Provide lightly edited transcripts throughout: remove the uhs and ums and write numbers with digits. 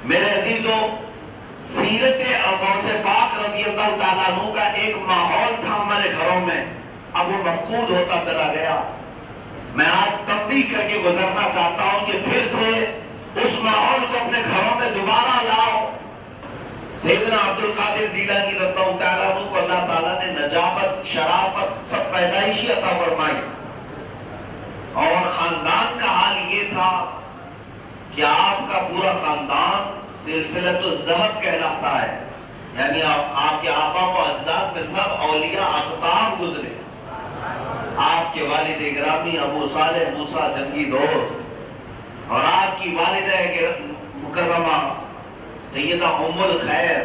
میرے عزیزوں، سیرت غوث پاک رضی اللہ تعالیٰ عنہ کا ایک ماحول تھا ہمارے گھروں میں، اب وہ مفقود ہوتا چلا گیا۔ میں آج تنبیہ کر کے گزرنا چاہتا ہوں کہ پھر سے اس ماحول کو اپنے گھروں میں دوبارہ لاؤ۔ سیدنا عبد القادر جیلانی رضی اللہ تعالیٰ عنہ کو اللہ تعالیٰ نے نجابت، شرافت سب پیدائشی عطا فرمائی، اور خاندان کا حال یہ تھا کہ آپ کا پورا خاندان سلسلۃ الذہب کہلاتا ہے، یعنی آپ کے آبا و اجداد میں سب اولیاء اقطاب گزرے۔ آپ کے والد گرامی ابو صالح موسیٰ جنگی دوست، اور آپ کی والدہ مکرمہ سیدہ ام الخیر،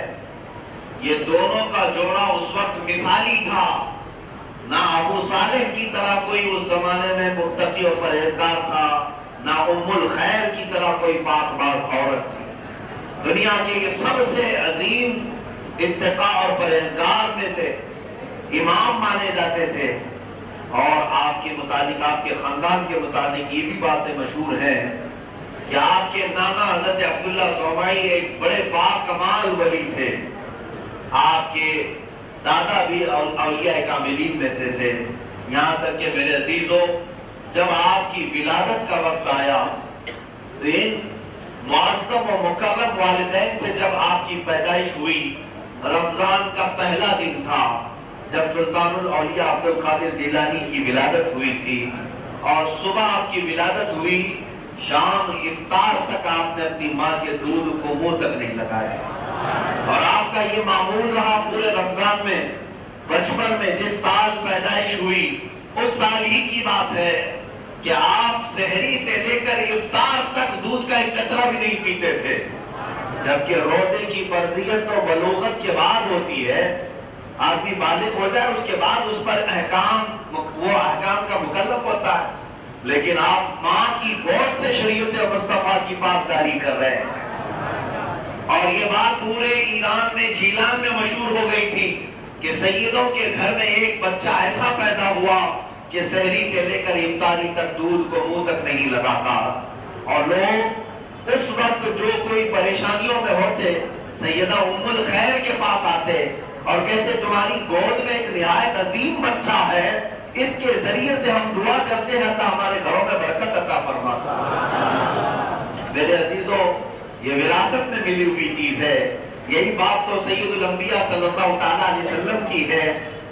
یہ دونوں کا جوڑا اس وقت مثالی تھا۔ نہ ابو صالح کی طرح کوئی اس زمانے میں متقی اور پرہیزگار تھا، نہ ام الخیر کی طرح کوئی پاک باز عورت تھی۔ دنیا کے یہ سب سے عظیم اتقاء اور پرہیزگار میں سے امام مانے جاتے تھے، اور آپ کے متعلق، آپ کے خاندان کے متعلق یہ بھی باتیں مشہور ہیں کہ آپ کے نانا حضرت عبداللہ صومعی ایک بڑے پاک کمال ولی تھے، آپ کے دادا بھی اولیاء کاملین میں سے تھے۔ یہاں تک کہ میرے عزیزوں، جب آپ کی ولادت کا وقت آیا تو ان معظم و مکرم والدین سے جب آپ کی پیدائش ہوئی، رمضان کا پہلا دن تھا جب سلطان الاولیاء عبد القادر جیلانی کی ولادت ہوئی تھی، اور صبح آپ کی ولادت ہوئی، شام افطار تک آپ نے اپنی ماں کے دودھ کو منہ تک نہیں لگایا، اور آپ کا یہ معمول رہا پورے رمضان میں۔ بچپن میں جس سال پیدائش ہوئی اس سال ہی کی بات ہے کہ آپ سحری سے لے کر افطار تک دودھ کا ایک قطرہ بھی نہیں پیتے تھے، جبکہ روزے کی فرضیت تو بلوغت کے بعد ہوتی ہے، آدمی بالغ ہو جائے اس کے بعد اس پر وہ احکام کا مکلف ہوتا ہے، لیکن آپ ماں کی گود سے شریعت مصطفیٰ کی پاسداری کر رہے ہیں۔ اور یہ بات پورے ایران میں، جیلان میں مشہور ہو گئی تھی کہ سیدوں کے گھر میں ایک بچہ ایسا پیدا ہوا کہ سحری سے لے کر افطاری تک دودھ کو منہ تک نہیں لگاتا، اور لوگ اس وقت جو کوئی پریشانیوں میں ہوتے سیدہ ام الخیر کے پاس آتے اور کہتے تمہاری گود میں ایک نہایت عظیم بچہ ہے، اس کے ذریعے سے ہم دعا کرتے ہیں اللہ ہمارے گھروں میں برکت عطا فرماتا۔ میرے عزیزوں، یہ وراثت میں ملی ہوئی چیز ہے۔ یہی بات تو سید الانبیاء صلی اللہ تعالیٰ علیہ وسلم کی ہے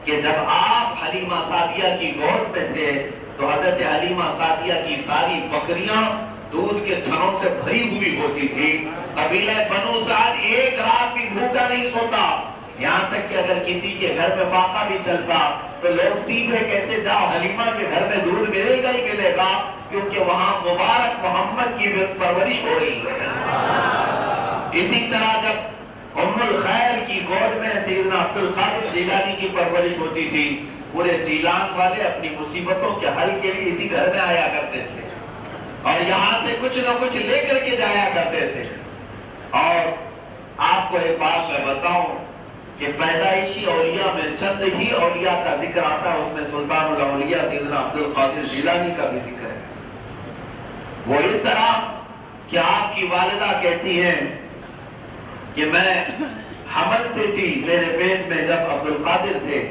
کہ جب آپ حلیمہ سعدیہ کی گود میں تھے تو حضرت حلیمہ سعدیہ کی ساری بکریاں دودھ کے تھنوں سے بھری ہوئی ہوتی تھی۔ قبیلہ بنو سعد ایک رات بھی بھوکا نہیں سوتا، یہاں تک کہ اگر کسی کے گھر میں فاقہ بھی چلتا تو لوگ سیدھے کہتے جاؤ حلیمہ کے گھر میں دودھ ملے گا ہی ملے گا، کیونکہ وہاں مبارک محمد کی پرورش ہو رہی ہے۔ اسی طرح جب ام الخیر کی گود میں سیدنا عبد القادر جیلانی کی پرورش ہوتی تھی، پورے جیلان والے اپنی مصیبتوں کے حل کے لیے اسی گھر میں آیا کرتے تھے، اور یہاں سے کچھ نہ کچھ لے کر کے جایا کرتے تھے۔ اور آپ کو ایک بات میں بتاؤں کہ پیدائشی اولیاء میں چند ہی اولیاء کا ذکر آتا ہے، اس میں سلطان الاولیاء سیدنا عبد القادر جیلانی کا بھی ذکر ہے۔ وہ اس طرح کہ آپ کی والدہ کہتی ہیں کہ میں حمل سے تھی، میرے پیٹ میں جب عبد القادر تھے،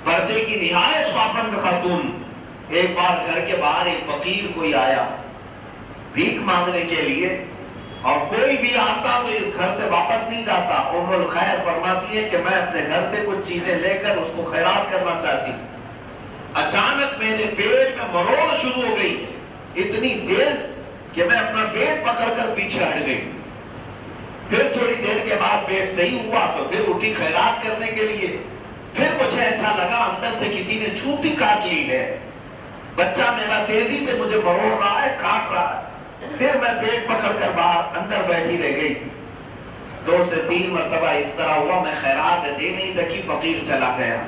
پردے کی نہایت پابند خاتون، ایک بار گھر کے باہر ایک فقیر کوئی آیا بھیک مانگنے کے لیے، اور کوئی بھی آتا تو اس گھر سے واپس نہیں جاتا۔ ام الخیر فرماتی ہے کہ میں اپنے گھر سے کچھ چیزیں لے کر اس کو خیرات کرنا چاہتی، اچانک میرے پیٹ میں مروڑ شروع ہو گئی، اتنی تیز کہ میں اپنا پیٹ پکڑ کر پیچھے ہٹ گئی۔ پھر تھوڑی دیر کے بعد پیٹ صحیح ہوا تو پھر اٹھی خیرات کرنے کے لیے، پھر مجھے ایسا لگا اندر سے کسی نے چونٹی کاٹ لی ہے، بچہ میرا تیزی سے مجھے مروڑ رہا ہے، کاٹ رہا ہے۔ پھر میں پیٹ پکڑ کر باہر اندر بیٹھی رہ گئی۔ 2 سے 3 مرتبہ اس طرح ہوا، میں خیرات دے نہیں سکی، فقیر چلا گیا۔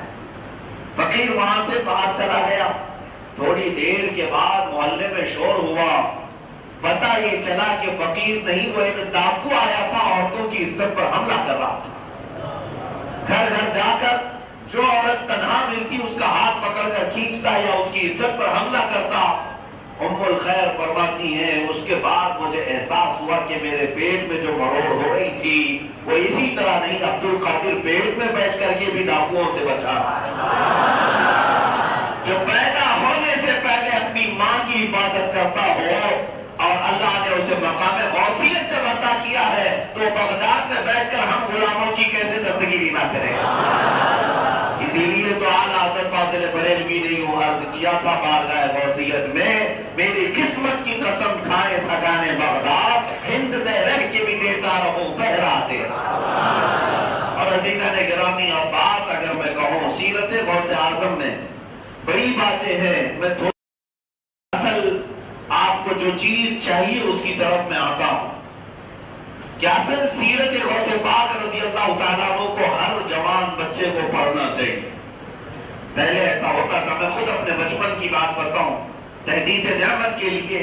فقیر وہاں سے باہر چلا گیا، تھوڑی دیر کے بعد محلے میں شور ہوا، پتہ یہ چلا کہ فقیر نہیں، وہ ایک ڈاکو آیا تھا، عورتوں کی عزت پر حملہ کر رہا تھا۔ گھر گھر جا کر جو عورت تنہا ملتی اس کا ہاتھ پکڑ کر کھینچتا یا اس کی عزت پر حملہ کرتا۔ ام الخیر فرماتی ہیں اس کے بعد مجھے احساس ہوا کہ میرے پیٹ میں جو مروڑ ہو رہی تھی وہ اسی طرح نہیں، عبد القادر پیٹ میں بیٹھ کر کے بھی ڈاکوؤں سے بچا رہا ہے، جو پیدا ہونے سے پہلے اپنی ماں کی حفاظت کرتا ہو اور اللہ نے اسے مقام غوثیت جب عطا کیا ہے تو بغداد میں بیٹھ کر ہم غلاموں کی کیسے دستگیری نہ کریں؟ اسی لیے تو اعلیٰ حضرت فاضل بریلوی نے یوں عرض کیا تھا بارگاہ غوثیت میں، میری قسمت کی قسم کھائے سگانے بغداد، ہند میں رہ کے بھی دیتا رہوں پہرا تیرا۔ اور عزیزان گرامی اب بات اگر میں کہوں سیرت غوث اعظم میں بڑی باتیں ہیں، میں اصل آپ کو جو چیز چاہیے اس کی طرف میں آتا ہوں کہ اصل سیرت غوث پاک رضی اللہ تعالیٰ عنہ کو ہر جوان بچے کو پڑھنا چاہیے۔ پہلے ایسا ہوتا تھا، میں خود اپنے بچپن کی بات بتاؤں تحدیث نعمت کے لیے،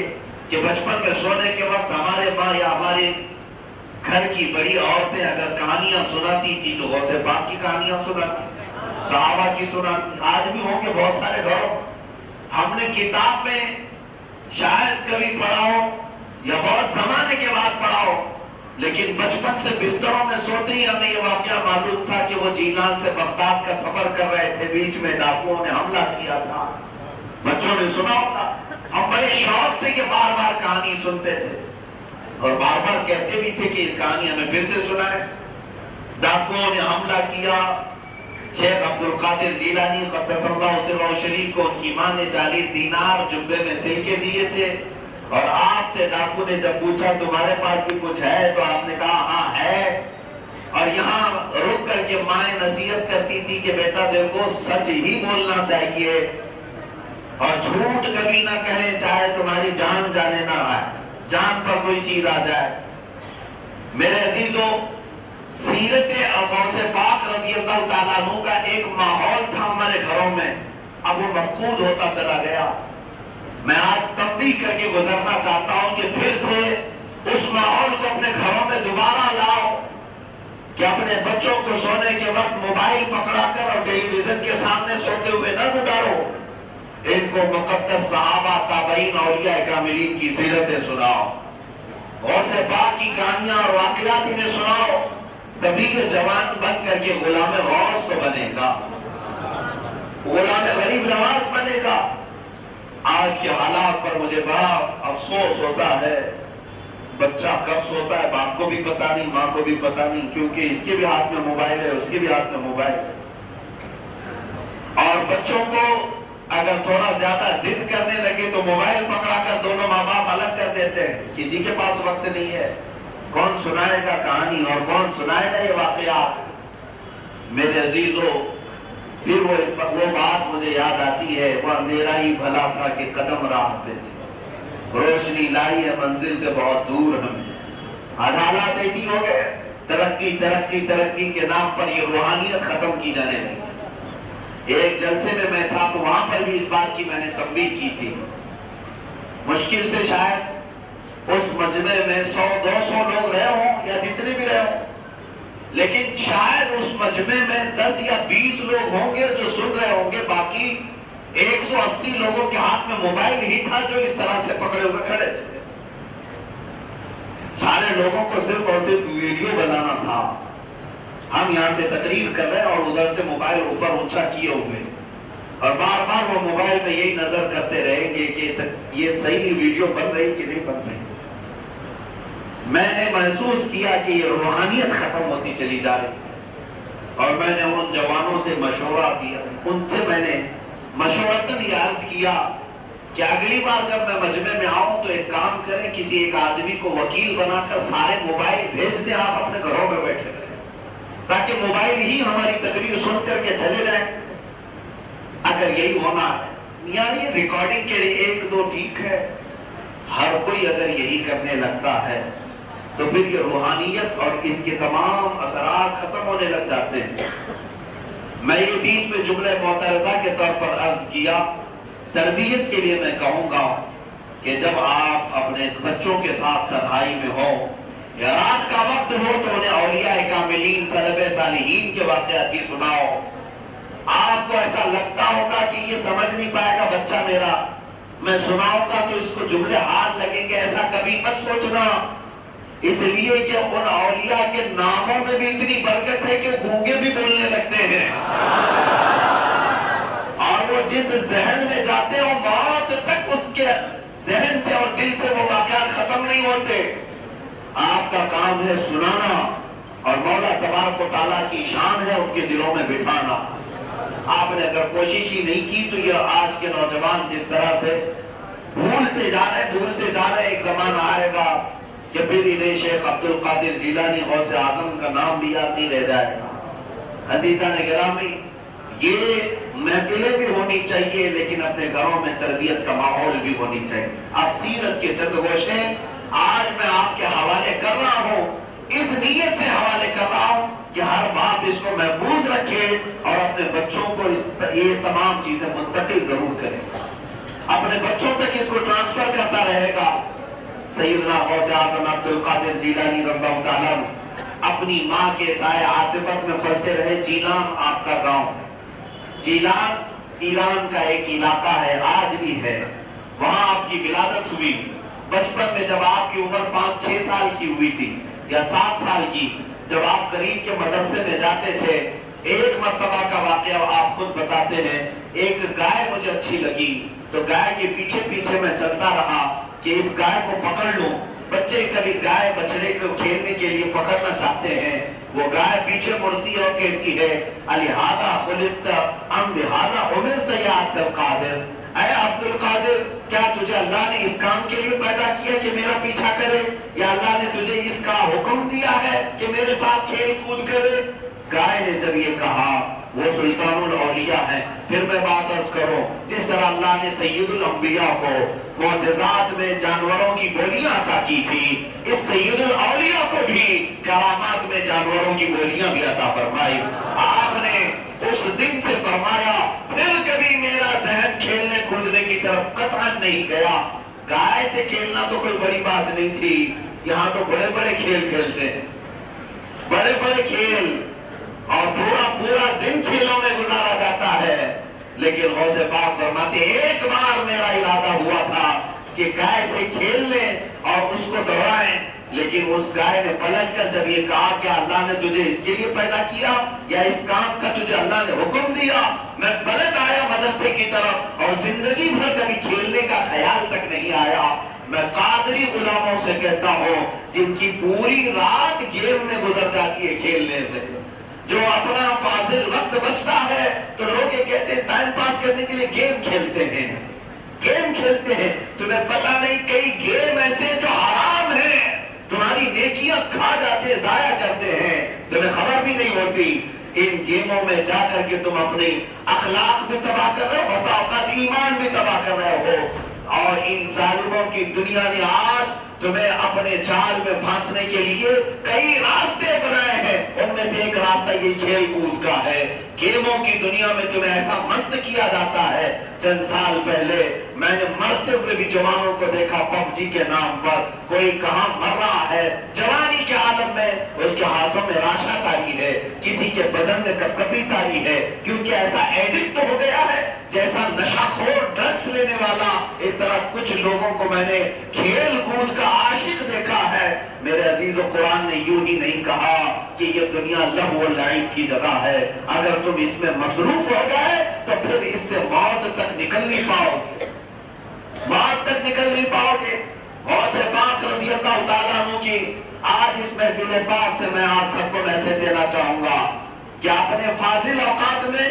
کہ بچپن میں سونے کے وقت ہمارے ماں یا ہمارے گھر کی بڑی عورتیں اگر کہانیاں سناتی تھی تو غوث پاک کی کہانیاں سناتی، صحابہ کی سناتی۔ آج بھی ہوں گے بہت سارے گھروں، ہم نے کتاب میں شاید کبھی پڑھا ہو یا بہت زمانے کے بعد پڑھا ہو، لیکن بچپن سے بستروں میں سوتے ہی ہمیں یہ واقعہ معلوم تھا کہ وہ جیلان سے بغداد کا سفر کر رہے تھے، بیچ میں ڈاکوؤں نے حملہ کیا تھا۔ بچوں نے سنا ہوگا، ہم بڑے شوق سے یہ بار بار کہانی سنتے تھے اور بار بار کہتے بھی تھے کہ یہ کہانی ہمیں پھر سے سنائے۔ ڈاکوؤں نے حملہ کیا، شیخ عبد القادر جیلانی قدس اللہ سرہ شریف کو ان کی ماں نے 40 دینار جبے میں سل کے دیے تھے، اور آپ سے ڈاکو نے جب پوچھا تمہارے پاس بھی کچھ ہے تو آپ نے کہا ہاں ہے، اور یہاں رک کر کے مائیں نصیحت کرتی تھی کہ بیٹا دیکھو سچ ہی بولنا چاہیے اور جھوٹ کبھی نہ کہیں، چاہے تمہاری جان جانے نہ آئے، جان پر کوئی چیز آ جائے۔ میرے عزیزوں، سیرت غوث پاک رضی اللہ تعالیٰ عنہ کا ایک ماحول تھا ہمارے گھروں میں، اب وہ مفقود ہوتا چلا گیا۔ میں آج تنبیہ کر کے گزرنا چاہتا ہوں کہ پھر سے اس ماحول کو اپنے گھروں میں دوبارہ لاؤ کہ اپنے بچوں کو سونے کے وقت موبائل پکڑا کر اور ٹیلی ویژن کے سامنے سوتے ہوئے نہ گزارو، ان کو مقدس صحابہ تابعین اولیاء کاملین کی سیرتیں سناؤ، غوث پاک کی کہانیاں اور واقعات انہیں سناؤ، تبھی یہ جوان بن کر کے غلام غوث تو بنے گا، غلام غریب نواز بنے گا۔ آج کے حالات پر مجھے بڑا افسوس ہوتا ہے، بچہ کب سوتا ہے باپ کو بھی پتا نہیں، ماں کو بھی پتا نہیں، کیونکہ اس کے بھی ہاتھ میں موبائل ہے، اس کے بھی ہاتھ میں موبائل ہے۔ اور بچوں کو اگر تھوڑا زیادہ ضد کرنے لگے تو موبائل پکڑا کر دونوں ماں باپ الگ کر دیتے ہیں، کسی کے پاس وقت نہیں ہے، کون سنائے گا کہانی اور کون سنائے گا یہ واقعات۔ میرے عزیزوں، پھر وہ بات مجھے یاد آتی ہے، وہ اندھیرا ہی بھلا تھا کہ قدم راہ پہ تھے، روشنی لائی ہے منزل سے بہت دور ہمیں۔ آج حالات ایسی ہو گئے، ترقی ترقی ترقی کے نام پر یہ روحانیت ختم کی جانے لگی۔ ایک جلسے میں تھا تو وہاں پر بھی اس بات کی میں نے تنبیہ کی تھی، مشکل سے شاید اس مجمع میں 100-200 لوگ رہے ہوں یا جتنے بھی رہے ہوں، لیکن شاید اس مجمع میں 10 یا 20 لوگ ہوں گے جو سن رہے ہوں گے، باقی 180 لوگوں کے ہاتھ میں موبائل ہی تھا جو اس طرح سے پکڑے ہوئے کھڑے تھے۔ سارے لوگوں کو صرف اور صرف ویڈیو بنانا تھا، ہم یہاں سے تقریر کر رہے ہیں اور ادھر سے موبائل اوپر اونچا کیے ہوئے، اور بار بار وہ موبائل میں یہی نظر کرتے رہیں گے کہ یہ صحیح ویڈیو بن رہی کہ نہیں بن رہی۔ میں نے محسوس کیا کہ یہ روحانیت ختم ہوتی چلی جا رہی ہے، اور میں نے ان جوانوں سے مشورہ کیا، ان سے میں نے مشورتاً یہ عرض کیا کہ اگلی بار جب میں مجمع میں آؤں تو ایک کام کریں، کسی ایک آدمی کو وکیل بنا کر سارے موبائل بھیج دیں، آپ اپنے گھروں میں بیٹھے رہیں تاکہ موبائل ہی ہماری تقریر سن کر کے چلے جائیں۔ اگر یہی ہونا ہے، یعنی ریکارڈنگ کے لیے 1-2 ٹھیک ہے، ہر کوئی اگر یہی کرنے لگتا ہے تو پھر یہ روحانیت اور اس کے تمام اثرات ختم ہونے لگ جاتے ہیں۔ میں یہ بیچ میں جملہ معترضہ کے طور پر عرض کیا، تربیت کے لیے میں کہوں گا کہ جب آپ اپنے بچوں کے ساتھ تنہائی میں ہو یا رات کا وقت ہو تو انہیں اولیاء کاملین سلف صالحین کے واقعات ہی سناؤ۔ آپ کو ایسا لگتا ہوگا کہ یہ سمجھ نہیں پائے گا بچہ میرا، میں سناؤں گا تو اس کو جملے ہاتھ لگیں گے، ایسا کبھی مت سوچنا، اس لیے کہ ان اولیاء کے ناموں میں بھی اتنی برکت ہے کہ گونگے بھی بولنے لگتے ہیں، اور وہ جس ذہن میں جاتے ہیں وہ موت تک اس کے ذہن سے اور دل سے وہ واقعات ختم نہیں ہوتے۔ آپ کا کام ہے سنانا، اور مولا تبارک و تعالیٰ کی شان ہے ان کے دلوں میں بٹھانا۔ آپ نے اگر کوشش ہی نہیں کی تو یہ آج کے نوجوان جس طرح سے بھولتے جا رہے، ایک زمانہ آئے گا کہ پھر انہیں شیخ عبد القادر جیلانی غوث اعظم کا نام بھی یاد نہیں رہ جائے گا۔ عزیزان گرامی، یہ محفلیں بھی ہونی چاہیے لیکن اپنے گھروں میں تربیت کا ماحول بھی ہونی چاہیے۔ آپ سیرت کے چند گوشے آج میں آپ کے حوالے کر رہا ہوں، اس نیت سے حوالے کر رہا ہوں کہ ہر باپ اس کو محفوظ رکھے اور اپنے بچوں کو یہ تمام چیزیں منتقل ضرور کرے، اپنے بچوں تک اس کو ٹرانسفر کرتا رہے گا۔ سیدنا غوث اعظم عبد القادر جیلانی رضی اللہ تعالیٰ اپنی ماں کے سائے عاطفت میں پلتے رہے۔ جیلان آپ کا گاؤں، جیلان ایران کا ایک علاقہ ہے، آج بھی ہے، وہاں آپ کی ولادت ہوئی۔ بچپن میں جب آپ کی عمر 5-6 سال کی ہوئی تھی یا 7 سال کی، جب آپ قریب کے مدرسے میں جاتے تھے، ایک مرتبہ کا واقعہ آپ خود بتاتے ہیں، ایک گائے مجھے اچھی لگی تو گائے کے پیچھے پیچھے میں چلتا رہا کہ اس گائے کو پکڑ لوں۔ بچے کبھی گائے بچڑے کو کھیلنے کے لیے پکڑنا چاہتے ہیں، وہ گائے پیچھے مڑتی ہے اور کہتی ہے الہذا خلقت ام بہذا امرت یا عبد القادر، اے عبد القادر، کیا تجھے اللہ نے اس کام کے لیے پیدا کیا کہ میرا پیچھا کرے، یا اللہ نے تجھے اس کا حکم دیا ہے کہ میرے ساتھ کھیل کود کرے؟ گائے نے جب یہ کہا، وہ سلطان الاولیاء ہے۔ پھر میں بات عرض کروں، جس طرح اللہ نے سید الانبیاء کو معجزات میں جانوروں کی بولیاں عطا کی تھی، اس سید الاولیاء کو بھی کرامات میں جانوروں کی بولیاں بھی عطا فرمائی۔ آپ نے اس دن سے فرمایا پھر کبھی میرا ذہن کھیلنے کودنے کی طرف قطعاً نہیں گیا۔ گائے سے کھیلنا تو کوئی بڑی بات نہیں تھی، یہاں تو بڑے بڑے کھیل کھیلتے ہیں، بڑے بڑے کھیل، اور پورا دن کھیلوں میں گزارا جاتا ہے۔ لیکن غوث پاک فرماتے ایک بار میرا ارادہ ہوا تھا کہ گائے سے کھیل لیں اور اس کو دوڑائیں، لیکن اس گائے نے پلٹ کر جب یہ کہا کہ اللہ نے تجھے اس کے لیے پیدا کیا یا اس کام کا تجھے اللہ نے حکم دیا، میں پلٹ آیا مدرسے کی طرف اور زندگی بھر کبھی کھیلنے کا خیال تک نہیں آیا۔ میں قادری غلاموں سے کہتا ہوں جن کی پوری رات گیم میں گزر جاتی ہے کھیلنے میں، جو اپنا فاضل وقت بچتا ہے تو لوگ یہ کہتے ہیں ٹائم پاس کرنے کے لیے گیم کھیلتے ہیں، گیم کھیلتے ہیں۔ تمہیں پتہ نہیں کئی گیم ایسے جو حرام ہیں، تمہاری نیکیاں کھا جاتے، ضائع کرتے ہیں، تمہیں خبر بھی نہیں ہوتی۔ ان گیموں میں جا کر کے تم اپنی اخلاق بھی تباہ کر رہے ہو، بسا اوقات ایمان بھی تباہ کر رہے ہو، اور ان ظالموں کی دنیا نے آج تمہیں اپنے جال میں پھانسنے کے لیے کئی راستے بنائے ہیں، ان میں سے ایک راستہ یہ کھیل کود کا ہے۔ گیموں کی دنیا میں تمہیں ایسا مست کیا جاتا ہے۔ چند سال پہلے میں نے مرتے ہوئے بھی جوانوں کو دیکھا پب جی کے نام پر، کوئی کہاں مر رہا ہے جوانی کے عالم میں، اس کے ہاتھوں میں راشا تاری ہے، کسی کے بدن میں کپکپی تاری ہے، کیونکہ ایسا ایڈکٹ ہو گیا ہے جیسا نشہ خور ڈرگس لینے والا، اس طرح کچھ لوگوں کو میں نے کھیل کود کا عاشق دیکھا ہے۔ میرے عزیز و قرآن نے یوں ہی نہیں کہا کہ یہ دنیا لہو و لعب کی جگہ ہے، اگر تم اس میں مصروف ہو گئے تو پھر اس سے موت تک نکل نہیں پاؤ گے، موت تک نکل نہیں پاؤ گے۔ غوث پاک رضی اللہ تعالیٰ عنہ کی آج اس محفل پاک سے میں آپ سب کو میسج دینا چاہوں گا کہ اپنے فاضل اوقات میں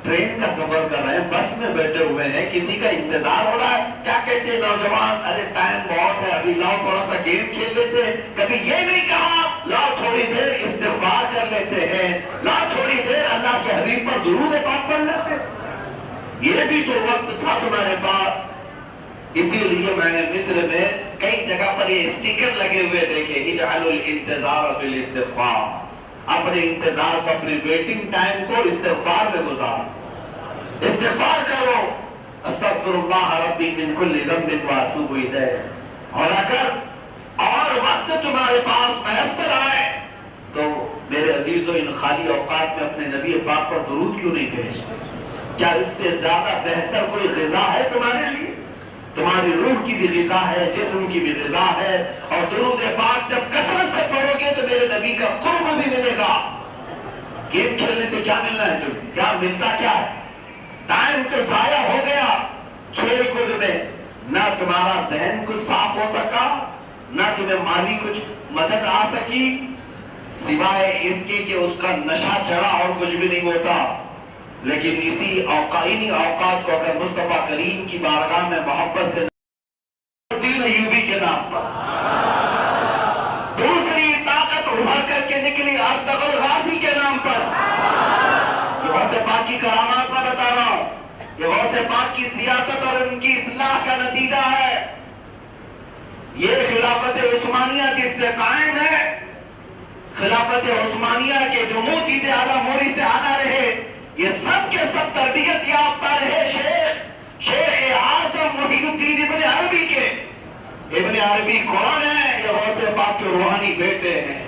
ٹرین کا سفر کر رہے ہیں، بس میں بیٹھے ہوئے ہیں، کسی کا انتظار ہو رہا ہے، کیا کہتے ہیں نوجوان، ارے ٹائم بہت ہے، ابھی لاؤ تھوڑا سا گیم کھیل لیتے ہیں۔ کبھی یہ نہیں کہا لاؤ تھوڑی دیر استغفار کر لیتے ہیں، لاؤ تھوڑی دیر اللہ کے حبیب پر درود پاک پڑھ لیتے ہیں، یہ بھی تو وقت تھا تمہارے پاس۔ اسی لیے میں نے مصر میں کئی جگہ پر یہ اسٹیکر لگے ہوئے دیکھے، اجعلوا الانتظار بالاستغفار، اپنے انتظار کو، اپنے ویٹنگ ٹائم کو استغفار میں گزار، استغفار کرو، استغفر اللہ ربی من کل ذنب واتوب الیہ۔ اور اگر اور وقت تمہارے پاس میسر آئے تو میرے عزیزو ان خالی اوقات میں اپنے نبی پاک پر درود کیوں نہیں بھیجتے؟ کیا اس سے زیادہ بہتر کوئی غذا ہے تمہارے لیے؟ تمہاری روح کی بھی غذا ہے، جسم کی بھی غذا ہے، اور درود پاک جب کثرت سے پڑھو گے تو میرے نبی کا قرب بھی ملے گا۔ گیم کھیلنے سے کیا ملنا ہے؟ جو کیا ملتا کیا ہے؟ ٹائم تو ضائع ہو گیا کھیل کود میں، نہ تمہارا ذہن کچھ صاف ہو سکا، نہ تمہیں مالی کچھ مدد آ سکی، سوائے اس کے کہ اس کا نشہ چڑھا اور کچھ بھی نہیں ہوتا۔ لیکن اسی اوقات کو اگر مصطفیٰ کریم کی بارگاہ میں محبت سے دین ایوبی کے نام پر دوسری طاقت ابھر کر کے نکلی ارطغرل غازی کے نام پر، یہ غوث پاک کی کرامات میں بتا رہا ہوں، یہ غوث پاک کی سیاست اور ان کی اصلاح کا نتیجہ ہے۔ یہ خلافت عثمانیہ جس سے قائم ہے، خلافت عثمانیہ کے جو چیزیں اعلیٰ موری سے اعلیٰ رہے، یہ سب کے سب تربیت یافتہ رہے شیخ اعظم محی الدین ابن عربی کے۔ ابن عربی کون ہے؟ یہ غوث پاک کے روحانی بیٹے ہیں۔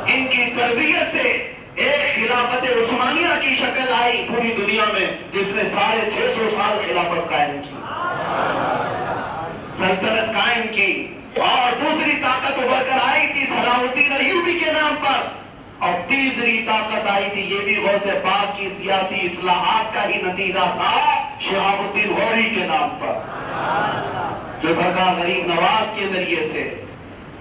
ان کی تربیت سے ایک خلافت عثمانیہ کی شکل آئی پوری دنیا میں، جس نے 650 سال خلافت قائم کی، سلطنت قائم کی، اور دوسری طاقت ابھر کر آئی تھی صلاح الدین ایوبی کے نام پر، اور تیسری طاقت آئی تھی، یہ بھی غوث پاک کی سیاسی اصلاحات کا ہی نتیجہ تھا، شہاب الدین غوری کے نام پر، جو سرکار غریب نواز کے ذریعے سے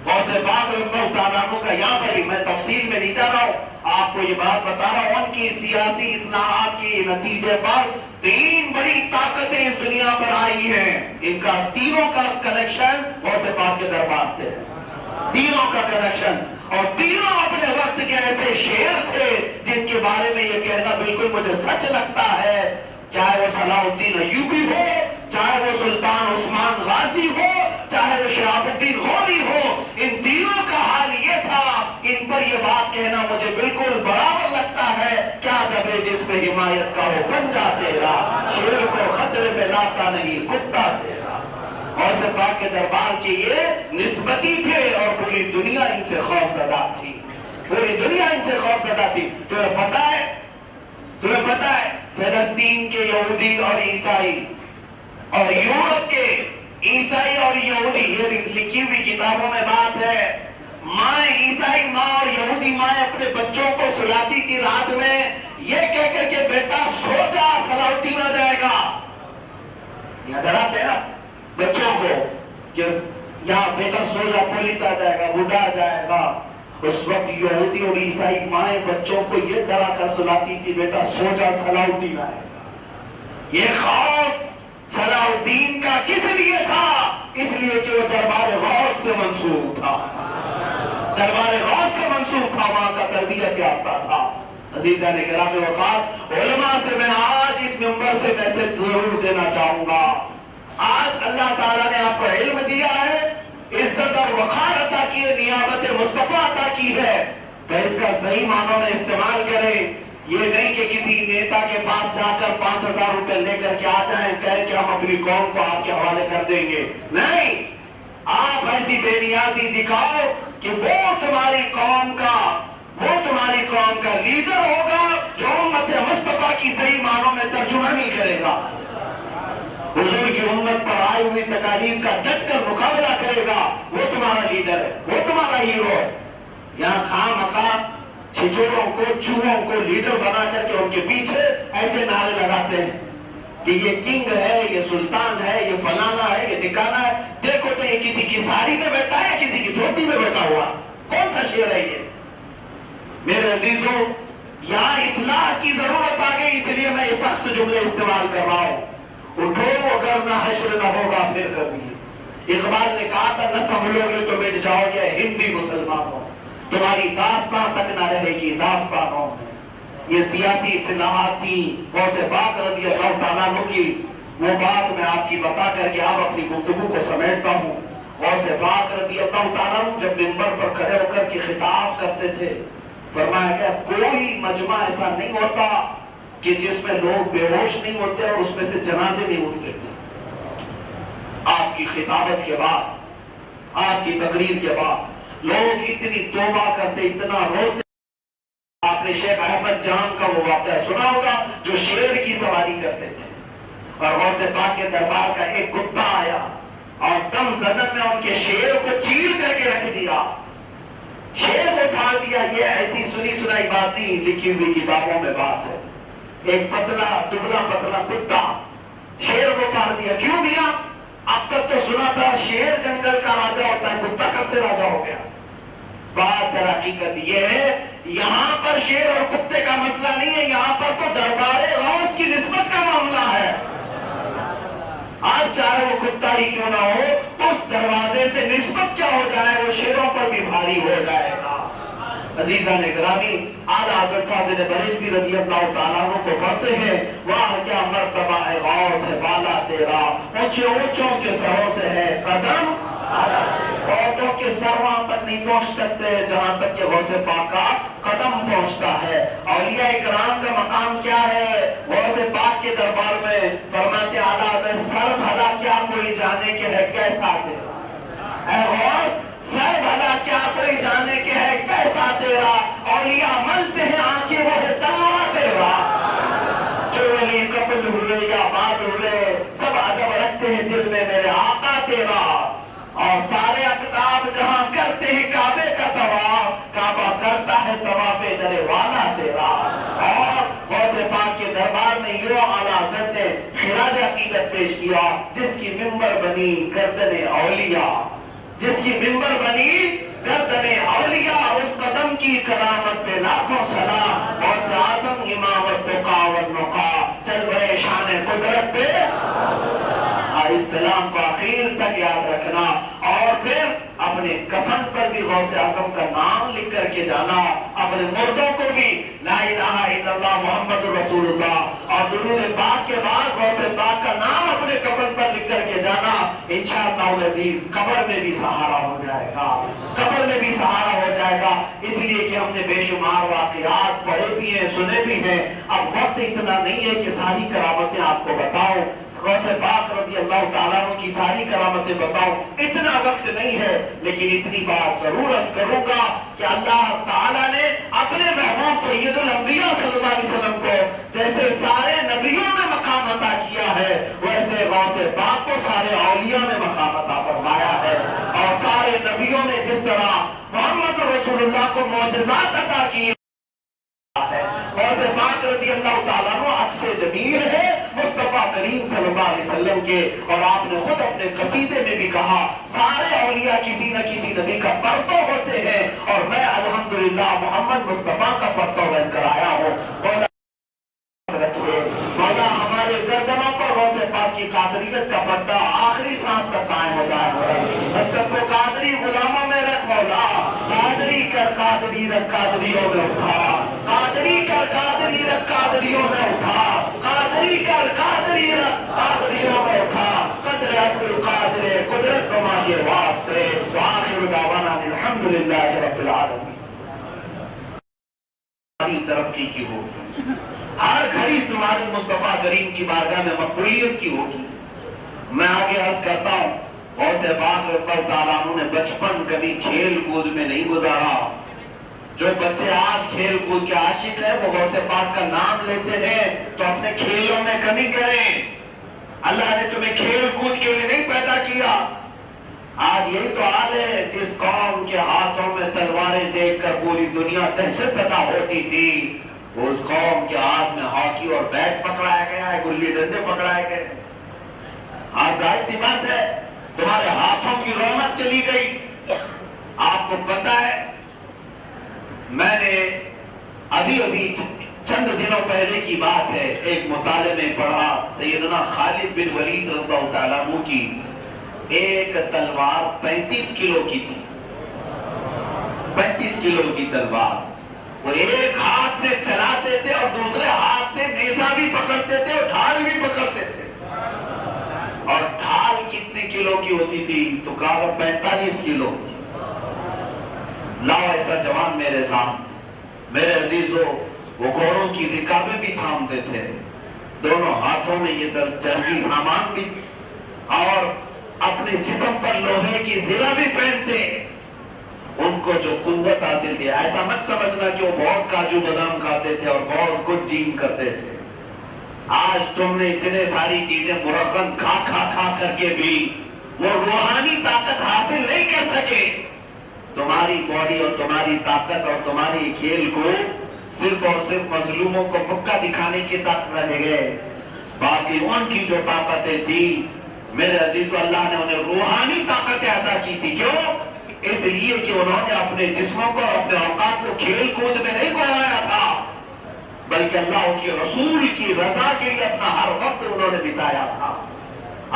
غوث پاک رضی اللہ تعالیٰ عنہ کا، یہاں پر بھی میں تفصیل میں نہیں جا رہا ہوں، آپ کو یہ بات بتا رہا ہوں، ان کی سیاسی اصلاحات کے نتیجے پر 3 بڑی طاقتیں اس دنیا پر آئی ہیں۔ ان کا تینوں کا کنیکشن غوث پاک کے دربار سے ہے، تینوں کا کنیکشن، اور تینوں اپنے وقت کے ایسے شعر تھے جن کے بارے میں یہ کہنا بالکل مجھے سچ لگتا ہے، چاہے وہ صلاح الدین ایوبی ہو، چاہے وہ سلطان عثمان غازی ہو، چاہے وہ شہاب الدین غوری ہو، ان تینوں کا حال یہ تھا، ان پر یہ بات کہنا مجھے بالکل برابر لگتا ہے، کیا دبے جس پہ حمایت کا وہ بن جا تیرا، شیر کو خطرے میں لاتا نہیں کتا تیرا۔ غوث پاک کے دربار کے یہ نسبتی تھے، اور پوری دنیا ان سے خوف زدہ تھی، پوری دنیا ان سے خوف زدہ تھی۔ تمہیں پتا ہے فلسطین کے یہودی اور عیسائی اور یورپ کے عیسائی اور یہودی، یہ لکھی ہوئی کتابوں میں بات ہے، مائیں عیسائی ماں اور یہودی مائیں اپنے بچوں کو سلاتی تھی رات میں، یہ کہہ کر کے بیٹا سو جا صلاح الدین آ جائے گا۔ یہ ڈراتے ہیں نا بچوں کو کہ یہاں بیٹا سو جا، پولیس آ جائے گا، بوڑھا آ جائے گا۔ اس وقت یہودی اور عیسائی مائیں بچوں کو یہ ڈرا کر سلاتی تھی، بیٹا سو جا صلاح الدین آئے گا۔ یہ خوف صلاح الدین کا کس لیے تھا؟ اس لیے کہ وہ دربار غوث سے منسوب تھا، دربار غوث سے منسوب تھا، وہاں کا تربیت یافتہ تھا۔ عزیزان کرام وقار، علماء سے میں آج اس منبر سے میسج ضرور دینا چاہوں گا، آج اللہ تعالیٰ نے آپ کو علم دیا ہے، عزت اور وقار عطا کی ہے، نیابت مصطفیٰ عطا کی ہے، تو اس کا صحیح معنوں میں استعمال کریں۔ یہ نہیں کہ کسی نیتا کے پاس جا کر 5000 روپے لے کر کے آ جائیں، کہیں کہ ہم اپنی قوم کو آپ کے حوالے کر دیں گے، نہیں، آپ ایسی بے نیازی دکھاؤ کہ وہ تمہاری قوم کا لیڈر ہوگا، جو امت مصطفیٰ کی صحیح معنوں میں ترجمانی کرے گا، حضور کی امت پر آئی ہوئی تکالیف کا ڈٹ کر مقابلہ کرے گا، وہ تمہارا لیڈر ہے، وہ تمہارا ہیرو ہے۔ یہاں خواہ مخواہ چھچوروں کو، چوہوں کو لیڈر بنا کر کے ان کے پیچھے ایسے نعرے لگاتے ہیں کہ یہ کنگ ہے، یہ سلطان ہے، یہ فلانا ہے، یہ ٹھکانا ہے۔ دیکھو تو یہ کسی کی ساری میں بیٹھا ہے، کسی کی دھوتی میں بیٹھا ہوا، کون سا شعر ہے یہ؟ میرے عزیزوں، یہاں اصلاح کی ضرورت آ گئی، اس لیے میں یہ سخت جملے استعمال کر رہا ہوں، اٹھو اگر نہ حشر نہ ہوگا پھر کبھی۔ اقبال نے کہا تھا، نہ سنبھلو گے تو مٹ جاؤ گے ہندی مسلمانوں، تمہاری داستان تک نہ رہے گی داستانوں میں۔ یہ سیاسی اصلاحات تھی غوث پاک رضی اللہ تعالیٰ عنہ کی، وہ بات میں آپ کی بتا کر کے اب اپنی گفتگو کو سمیٹتا ہوں۔ غوث پاک رضی اللہ تعالیٰ عنہ جب منبر پر کھڑے ہو کر کے خطاب کرتے تھے، فرمایا کہ کوئی مجمع ایسا نہیں ہوتا کہ جس میں لوگ بے ہوش نہیں ہوتے اور اس میں سے جنازے نہیں اٹھتے تھے۔ آپ کی خطابت کے بعد، آپ کی تقریر کے بعد لوگ اتنی توبہ کرتے، اتنا روتے۔ آپ نے شیخ احمد جان کا وہ واقعہ سنا ہوگا جو شیر کی سواری کرتے تھے، اور غوث پاک کے دربار کا ایک کتا آیا اور دم زدن میں ان کے شیر کو چیر کر کے رکھ دیا، شیر کو پھاڑ دیا۔ یہ ایسی سنی سنائی بات نہیں، لکھی ہوئی کتابوں میں بات ہے۔ ایک پتلا دبلا پتلا کتا شیر کو پھاڑ دیا۔ کیوں دیا؟ اب تک تو سنا تھا شیر جنگل کا راجا ہوتا ہے، کتا کب سے راجا ہو گیا؟ بات در حقیقت یہ ہے، یہاں پر شیر اور کتے کا مسئلہ نہیں ہے، یہاں پر تو دربار غوث کی نسبت کا معاملہ ہے۔ آج چاہے وہ کتا ہی کیوں نہ ہو، اس دروازے سے نسبت کیا ہو جائے وہ شیروں پر بھی بھاری ہو جائے گا۔ عزیزان گرامی، اعلیٰ حضرت فاضل بریلوی رضی اللہ تعالیٰ عنہ کو پڑھتے ہیں، واہ کیا مرتبہ ہے غوث ہے بالا تیرا، اونچے اونچوں کے سروں سے ہے قدم، عورتوں کے سر وہاں تک نہیں پہنچ سکتے جہاں تک کہ غوث پاک کا قدم پہنچتا ہے۔ اولیاء اکرام کا مقام کیا ہے؟ غوث پاک کے دربار میں فرماتے اعلیٰ حضرت سر بھلا کیا کوئی جانے کے ہے کیسا تیرا، اے غوث سر بھلا کیا کوئی جانے کے ہے کیسا تیرا، اولیاء ملتے ہیں آنکھیں وہ ہے تلوار تیرا، جو ولی قبل ہوئے یا بعد ہوئے سب ادب رکھتے ہیں دل میں میرے آقا تیرا، اور سارے اقطاب جہاں کرتے ہیں کعبے کا طواف، کعبہ کرتا ہے طواف در والا تیرا۔ اور غوث پاک کے دربار میں یہ اعلیٰ حضرت نے خراج عقیدت پیش کیا، جس کی ممبر بنی گردن اولیاء، جس کی ممبر بنی گردن اولیاء، اس قدم کی کرامت پہ لاکھوں سلام، غوث اعظم امام التقا والنقا، چل بڑے شان قدرت پہ اس سلام کو آخر تک یاد رکھنا، اور پھر اپنے کفن پر بھی غوث اعظم کا نام لکھ کر کے جانا، اپنے مردوں کو بھی لا الہ الا اللہ محمد رسول اللہ اور درود پاک کے بعد غوث پاک کا نام اپنے کفن پر لکھ کر کے جانا، انشاءاللہ العزیز قبر میں بھی سہارا ہو جائے گا، قبر میں بھی سہارا ہو جائے گا۔ اس لیے کہ ہم نے بے شمار واقعات پڑھے بھی ہیں، سنے بھی ہیں، اب وقت اتنا نہیں ہے کہ ساری کرامتیں آپ کو بتاؤں، غوث پاک رضی اللہ تعالیٰ عنہ کی ساری کرامتیں بتاؤں، اتنا وقت نہیں ہے، لیکن اتنی بات ضرور عرض کروں گا کہ اللہ تعالیٰ نے اپنے محبوب سید الانبیاء صلی اللہ علیہ وسلم کو جیسے سارے نبیوں میں مقام عطا کیا ہے، ویسے غوث پاک کو سارے اولیاء میں مقام عطا فرمایا ہے، اور سارے نبیوں نے جس طرح محمد رسول اللہ کو معجزات عطا کیے ہے، غوث پاک رضی اللہ تعالیٰ عنہ عکس جمیل ہے مصطفیٰ کریم صلی اللہ علیہ وسلم کے، اور آپ نے خود اپنے قصیدے میں بھی کہا سارے اولیاء کسی نہ کسی نبی کا پرتو ہوتے ہیں، اور میں الحمدللہ محمد مصطفیٰ کا پرتو بن کر آیا ہوں۔ مولا ہمارے گردنوں پر غوث پاک کی قادریت کا پردہ آخری سانس تک قائم ہو جائے، ہم سب کو قادری غلاموں میں رکھ مولا، قادری کر قادری رکھ قادریوں میں اٹھا، قادری کر قادری رکھ قادریوں میں اٹھا، قادری کر قادری رکھ قادریوں میں اٹھا، قدر عبد القادر قدرت بما کے واسطے، وآخر دعوانا الحمدللہ رب العالمین۔ ترقی کی ہوگی، ہر گھڑی تمہاری مصطفیٰ کریم کی بارگاہ میں مقبولیت کی ہوگی۔ میں آگے عرض کرتا ہوں، غوث پاک رضی اللہ تعالیٰ عنہ نے بچپن کبھی کھیل کود میں نہیں گزارا۔ جو بچے آج کھیل کود کے عاشق ہیں وہ غوث پاک کا نام لیتے ہیں تو اپنے کھیلوں میں کمی کریں۔ اللہ نے تمہیں کھیل کود کے لیے نہیں پیدا کیا۔ آج یہی تو حال ہے، جس قوم کے ہاتھوں میں تلواریں دیکھ کر پوری دنیا دہشت زدہ ہوتی تھی، اس قوم کے ہاتھ میں ہاکی اور بیٹ پکڑایا گیا ہے، گلی ڈنڈے پکڑائے گئے۔ آج ظاہر سی بات ہے تمہارے ہاتھوں کی رونق چلی گئی۔ آپ کو پتا ہے میں نے ابھی چند دنوں پہلے کی بات ہے، ایک مطالعے میں پڑھا سیدنا خالد بن ولید رضی اللہ تعالیٰ عنہ کی ایک تلوار 35 کلو کی تھی، 35 کلو کی تلوار، وہ ایک ہاتھ سے چلاتے تھے اور دوسرے ہاتھ سے نیزہ بھی پکڑتے تھے اور ڈھال بھی پکڑتے تھے۔ اور ڈھال کتنے کلو کی ہوتی تھی؟ تو کہا 45 کلو کی۔ لاؤ ایسا جوان میرے سامنے، میرے عزیزو، وہ گھوڑوں کی رکابیں بھی تھامتے تھے، دونوں ہاتھوں میں یہ جنگی سامان بھی، اور اپنے جسم پر لوہے کی زرہ بھی پہنتے۔ ان کو جو قوت حاصل تھی، ایسا مت سمجھنا کہ وہ بہت کاجو بادام کھاتے تھے اور بہت کچھ جیم کرتے تھے۔ آج تم نے اتنے ساری چیزیں مرغن کھا کھا کھا کر کے بھی وہ روحانی طاقت حاصل نہیں کر سکے. تمہاری باڈی اور تمہاری طاقت اور تمہاری کھیل کو صرف اور صرف مظلوموں کو مکہ دکھانے کی طاقت رہ گئے. باقی ان کی جو طاقتیں تھی میرے عزیزو، اللہ نے انہیں روحانی طاقتیں عطا کی تھی. کیوں؟ اس لیے کہ انہوں نے اپنے جسموں کو اور اپنے اوقات کو کھیل کود میں نہیں گوایا تھا، بلکہ اللہ اس کے رسول کی رضا کے لیے اپنا ہر وقت انہوں نے بتایا تھا.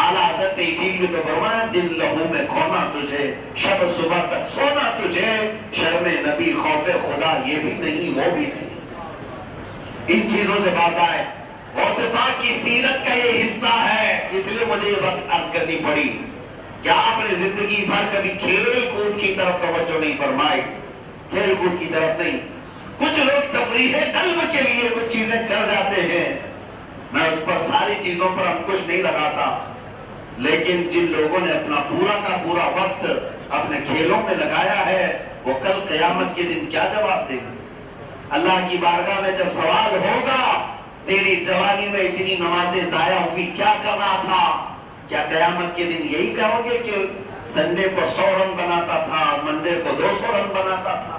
اعلیٰ حضرت اسی لیے تو فرمایا دل لہو میں کھونا تجھے، شب صبح تک سونا تجھے، شرم نبی خوف خدا یہ بھی نہیں وہ بھی نہیں. ان چیزوں سے باز آئے. غوث پاک کی سیرت کا یہ حصہ ہے، اس لیے مجھے یہ وقت عرض کرنی پڑی کہ آپ نے زندگی بھر کبھی کھیل کود کی طرف توجہ نہیں فرمائی، کھیل کود کی طرف نہیں. کچھ لوگ تفریح قلب کے لیے کچھ چیزیں کر جاتے ہیں، میں اس پر ساری چیزوں پر انکش نہیں لگاتا، لیکن جن لوگوں نے اپنا پورا کا پورا وقت اپنے کھیلوں میں لگایا ہے وہ کل قیامت کے دن کیا جواب دیں گے؟ اللہ کی بارگاہ میں جب سوال ہوگا تیری جوانی میں اتنی نمازیں ضائع ہوئی کیا کرنا تھا، کیا قیامت کے دن یہی کہو گے کہ سنڈے کو 100 رن بناتا تھا، منڈے کو 200 رن بناتا تھا؟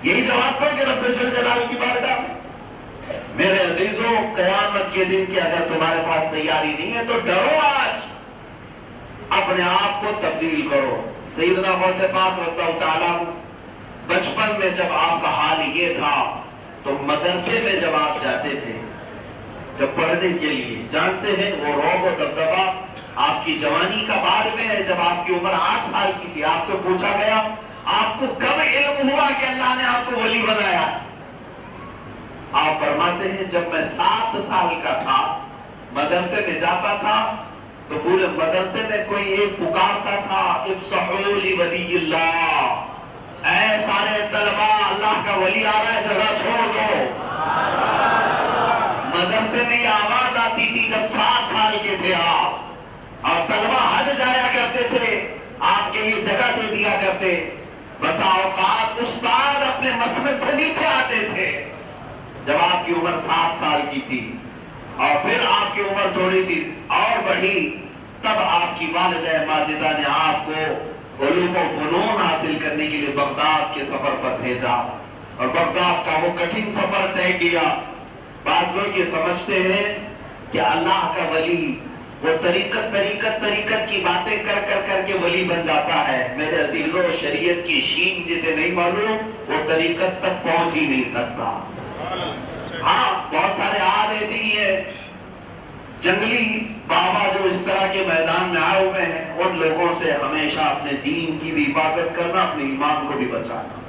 یہی جواب دو گے رب جلال کی بارگاہ میں؟ میرے عزیزوں، قیامت کے دن کی اگر تمہارے پاس تیاری نہیں ہے تو ڈرو، آج اپنے آپ کو تبدیل کرو. سیدنا غوث پاک رضی اللہ تعالیٰ بچپن میں جب آپ کا حال یہ تھا تو مدرسے میں جب آپ جاتے تھے جب پڑھنے کے لیے، جانتے ہیں وہ رعب و دبدبہ آپ کی جوانی کا بعد میں ہے. جب آپ کی عمر 8 سال کی تھی آپ سے پوچھا گیا آپ کو کب علم ہوا کہ اللہ نے آپ کو ولی بنایا؟ آپ فرماتے ہیں جب میں 7 سال کا تھا مدرسے میں جاتا تھا تو پورے مدرسے میں کوئی ایک پکارتا تھا افصحوا لولی اللہ، اے سارے طلبہ اللہ کا ولی آ رہا ہے جگہ چھوڑ دو. مدرسے میں یہ آواز آتی تھی جب 7 سال کے تھے آپ، اور طلبہ حج جایا کرتے تھے آپ کے لیے جگہ دے دیا کرتے. بسا اوقات استاد اپنے مسند سے نیچے آتے تھے جب آپ کی عمر 7 سال کی تھی، اور پھر آپ کی عمر تھوڑی سی اور بڑھی تب آپ کی والدہ ماجدہ نے آپ کو علوم و فنون حاصل کرنے کے لیے بغداد کے سفر پر بھیجا، اور بغداد کا وہ کٹھن سفر طے کیا. بعض لوگ یہ سمجھتے ہیں کہ اللہ کا ولی وہ طریقت کی باتیں کر کر کر کے ولی بن جاتا ہے. میرے عزیزوں، شریعت کی شین جسے نہیں معلوم وہ طریقت تک پہنچ ہی نہیں سکتا. ہاں بہت سارے آج ایسے ہی ہیں جنگلی بابا جو اس طرح کے میدان میں آئے ہوئے ہیں، ان لوگوں سے ہمیشہ اپنے دین کی بھی حفاظت کرنا، اپنے ایمان کو بھی بچانا.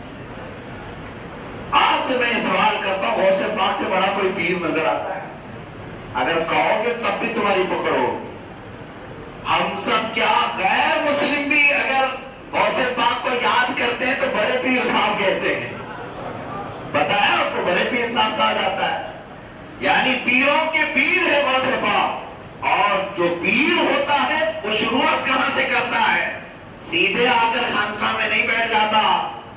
آپ سے میں یہ سوال کرتا ہوں، غوث پاک سے بڑا کوئی پیر نظر آتا ہے؟ اگر کہو گے تب بھی تمہاری پکڑو. ہم سب کیا غیر مسلم بھی اگر غوث پاک کو یاد کرتے ہیں تو بڑے پیر صاحب کہتے ہیں. بتایا آپ کو بڑے پیر صاحب کہا جاتا ہے، یعنی پیروں کے پیر ہے غوث پاک. اور جو پیر ہوتا ہے وہ شروعات کہاں سے کرتا ہے؟ سیدھے آ کر خانقاہ میں نہیں بیٹھ جاتا،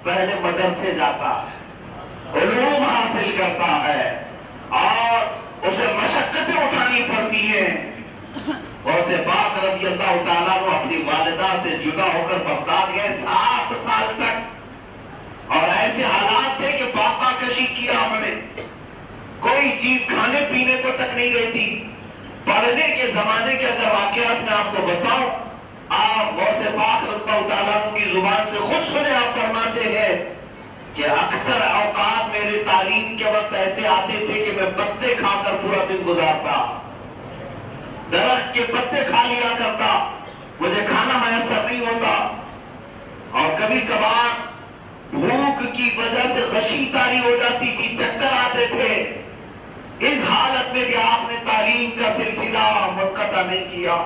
پہلے مدرسے جاتا ہے، علوم حاصل کرتا ہے، اور اسے مشقتیں اٹھانی پڑتی ہیں. غوث پاک رضی اللہ تعالیٰ عنہ اپنی والدہ سے جدا ہو کر بغداد گئے 7 سال تک، اور ایسے حالات تھے کہ باقا کشی کیا ہم نے، کوئی چیز کھانے پینے کو تک نہیں رہتی. پڑھنے کے زمانے کے اگر واقعات میں آپ کو بتاؤں، آپ غوث پاک رضی اللہ تعالیٰ عنہ کی زبان سے خود سنے، آپ فرماتے ہیں کہ اکثر اوقات میرے تعلیم کے وقت ایسے آتے تھے کہ میں پتے کھا کر پورا دن گزارتا، درخت کے پتے کھا لیا کرتا، مجھے کھانا میسر نہیں ہوتا، اور کبھی کبھار بھوک کی وجہ سے غشی طاری ہو جاتی تھی، چکر آتے تھے. اس حالت میں بھی آپ نے تعلیم کا سلسلہ منقطع نہیں کیا.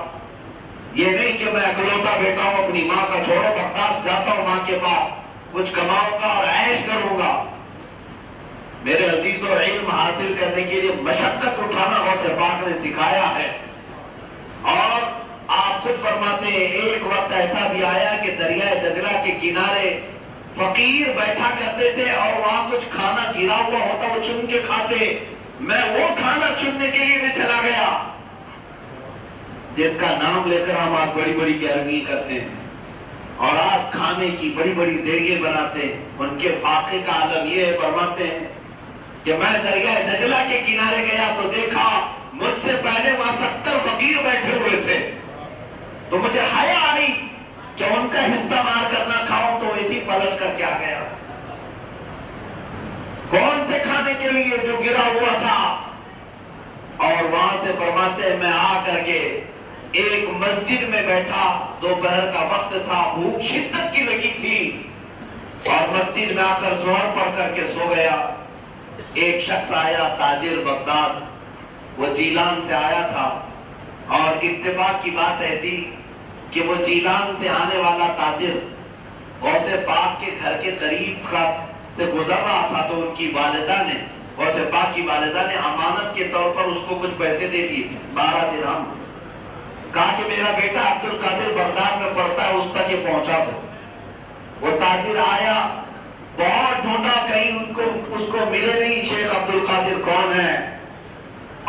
یہ نہیں کہ میں اکلوتا بیٹا ہوں اپنی ماں کا چھوڑو بغداد جاتا ہوں ماں کے پاس کچھ کماؤں گا اور عیش کروں گا. میرے عزیزوں، علم حاصل کرنے کے لیے مشقت اٹھانا غوث پاک نے سکھایا ہے. اور آپ خود فرماتے ہیں ایک وقت ایسا بھی آیا کہ دریائے دجلہ کے کنارے فقیر بیٹھا کرتے تھے، اور وہاں کچھ کھانا گرا ہوا ہوتا وہ چن کے کھاتے. میں وہ کھانا چننے کے لیے بھی چلا گیا جس کا نام لے کر ہم آج بڑی بڑی گیرمی کرتے ہیں اور آج کھانے کی بڑی بڑی دیگیں بناتے ہیں. ان کے فاقے کا عالم یہ ہے، فرماتے ہیں کہ میں دریائے دجلہ کے کنارے گیا تو دیکھا مجھ سے پہلے وہاں 70 فقیر بیٹھے ہوئے تھے، تو مجھے حیا آئی کہ ان کا حصہ مار کر نہ کھاؤں، تو اسی پلٹ کر کے آ گیا. کون سے کھانے کے لیے جو گرا ہوا تھا. اور وہاں سے فرماتے ہیں میں آ کر کے ایک مسجد میں بیٹھا، دوپہر کا وقت تھا، بھوک شدت کی لگی تھی، اور مسجد میں آ کر ظہر پڑھ کر کے سو گیا. ایک شخص آیا، تاجر بغداد، وہ جیلان سے آیا تھا، اور اتفاق کی بات ایسی کہ وہ جیلان سے آنے والا تاجر غوث پاک کے گھر کے قریب سے گزر رہا تھا، تو ان کی والدہ نے، غوث پاک کی والدہ نے امانت کے طور پر اس کو کچھ پیسے دے دیے تھے، 12 درہم. کہا کہ میرا بیٹا عبد القادر بغداد میں پڑھتا ہے، اس تک یہ پہنچا دو. وہ تاجر آیا، بہت ڈھونڈا، کہیں اس کو ملے نہیں شیخ عبد القادر کون ہے،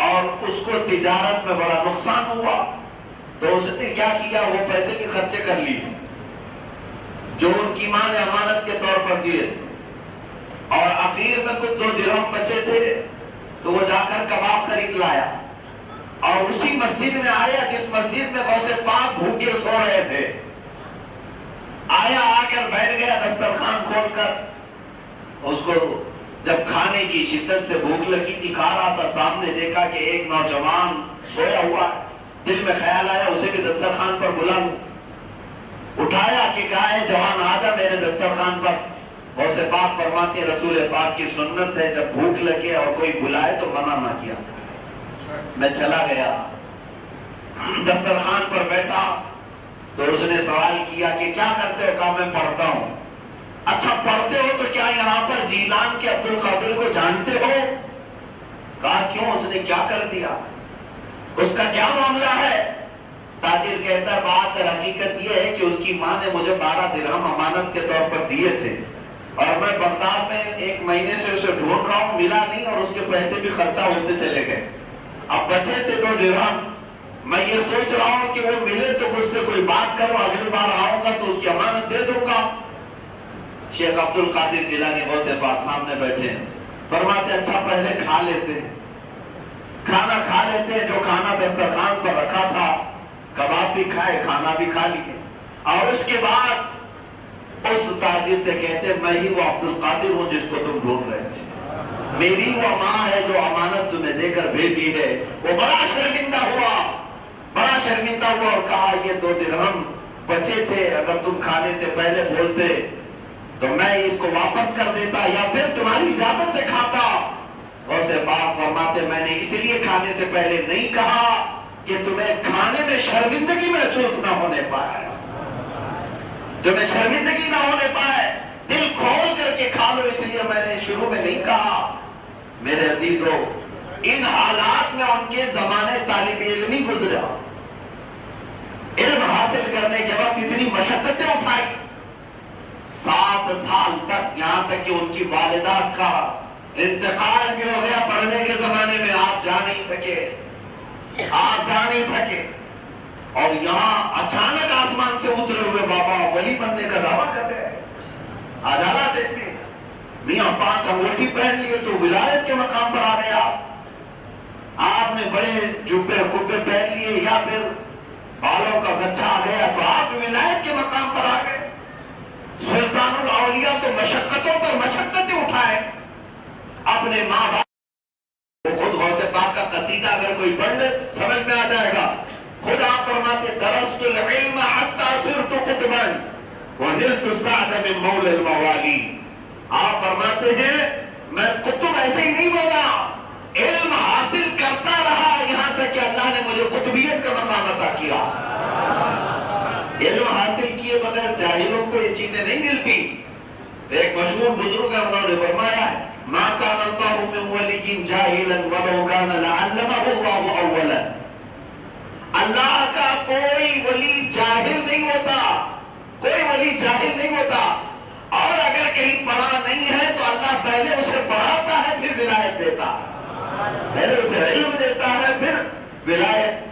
اور اس کو تجارت میں بڑا نقصان ہوا. تو اس نے کیا کیا، وہ پیسے بھی خرچے کر لیے جو ان کی ماں نے امانت کے طور پر دیے تھے، اور آخر میں کچھ 2 درہم بچے تھے، تو وہ جا کر کباب خرید لایا، اور اسی مسجد میں آیا جس مسجد میں غوث پاک بھوکے سو رہے تھے. آیا، آ کر بیٹھ گیا دسترخوان کھول کر. اس کو جب کھانے کی شدت سے بھوک لگی تھی، کھا رہا تھا، سامنے دیکھا کہ ایک نوجوان سویا ہوا ہے. دل میں خیال آیا اسے بھی دسترخوان پر بلاؤں. اٹھایا کہ کہا ہے جوان آجا میرے دسترخوان پر. غوث پاک فرماتے ہیں رسول پاک کی سنت ہے جب بھوک لگے اور کوئی بلائے تو منع نہ کیا. میں چلا گیا، دسترخوان پر بیٹھا، تو اس نے سوال کیا کہ کیا کرتے ہو؟ کہا میں پڑھتا ہوں. اچھا پڑھتے ہو تو کیا یہاں پر جیلان کے عبد القادر کو جانتے ہو؟ کہا کیوں، اس نے کیا کر دیا، اس کا کیا معاملہ ہے؟ تاجر کہتا ہے بات حقیقت یہ ہے کہ اس کی ماں نے مجھے 12 درہم امانت کے طور پر دیے تھے، اور میں بغداد میں 1 مہینے سے اسے ڈھونڈ رہا ہوں، ملا نہیں، اور اس کے پیسے بھی خرچہ ہوتے چلے گئے. اب بچے تھے 2 درہم. میں یہ سوچ رہا ہوں کہ وہ ملے تو مجھ سے کوئی بات کرو، اگلی بار آؤں گا تو اس کی امانت دے دوں گا. شیخ عبد القادر جیلانی غوث پاک سامنے بیٹھے ہیں، فرماتے اچھا پہلے کھا لیتے ہیں، کھانا کھا لیتے ہیں. جو کھانا دسترخوان پر رکھا تھا، کباب بھی کھائے، کھانا بھی کھا لیے، اور اس کے بعد اس تاجر سے کہتے میں ہی وہ عبد القادر ہوں جس کو تم ڈھونڈ رہے تھے، میری وہ ماں ہے جو امانت تمہیں دے کر بھیجی ہے. وہ بڑا شرمندہ ہوا، بڑا شرمندہ ہوا، اور کہا یہ 2 درہم بچے تھے، اگر تم کھانے سے پہلے بولتے تو میں اس کو واپس کر دیتا یا پھر تمہاری اجازت سے کھاتا. غوث پاک فرماتے میں نے اس لیے کھانے سے پہلے نہیں کہا کہ تمہیں کھانے میں شرمندگی محسوس نہ ہونے پائے، تمہیں شرمندگی نہ ہونے پائے، دل کھول کر کے کھا لو، اس لیے میں نے شروع میں نہیں کہا. میرے عزیزو، ان حالات میں ان کے زمانے طالب علمی گزرا، علم حاصل کرنے کے بعد اتنی مشقتیں اٹھائی، 7 سال تک، یہاں تک کہ ان کی والدہ کا انتقال بھی ہو گیا. پڑھنے کے زمانے میں آپ جا نہیں سکے، آپ جا نہیں سکے، اور یہاں اچانک آسمان سے اترے ہوئے بابا ولی بننے کا دعویٰ کر رہے ہیں. حالات ایسے، میاں 5 انگوٹھی پہن لیے تو ولایت کے مقام پر آ گیا. آپ نے بڑے جبے کبے پہن لیے یا پھر بالوں کا گچھا آ گیا تو آپ ولایت کے مقام پر آ گئے. سلطان الاولیاء تو مشقتوں پر مشقتیں اٹھائے. اپنے ماں باپ خود غوث پاک کا قصیدہ اگر کوئی پڑھ لے سمجھ میں آ جائے گا. خود آپ فرماتے درست العلم حتی صرت قطبا ونلت السعد من مول الموالی. آپ فرماتے ہیں میں قطب ایسے ہی نہیں بولا، علم حاصل کرتا رہا یہاں تک کہ اللہ نے مجھے قطبیت کا مقام عطا کیا. علم حاصل کیے بغیر جاہلوں کو یہ چیزیں نہیں ملتی. ایک مشہور بزرگ ہے، انہوں نے فرمایا ما کان اللہ من ولی جاہلا ولو کان لعلمہ اللہ اولا. اللہ کا کوئی ولی جاہل نہیں ہوتا، کوئی ولی جاہل نہیں ہوتا، اور اگر کہیں پڑھا نہیں ہے تو اللہ پہلے اسے پڑھاتا ہے پھر ولایت دیتا. پہلے اسے علم دیتا ہے پھر ولایت.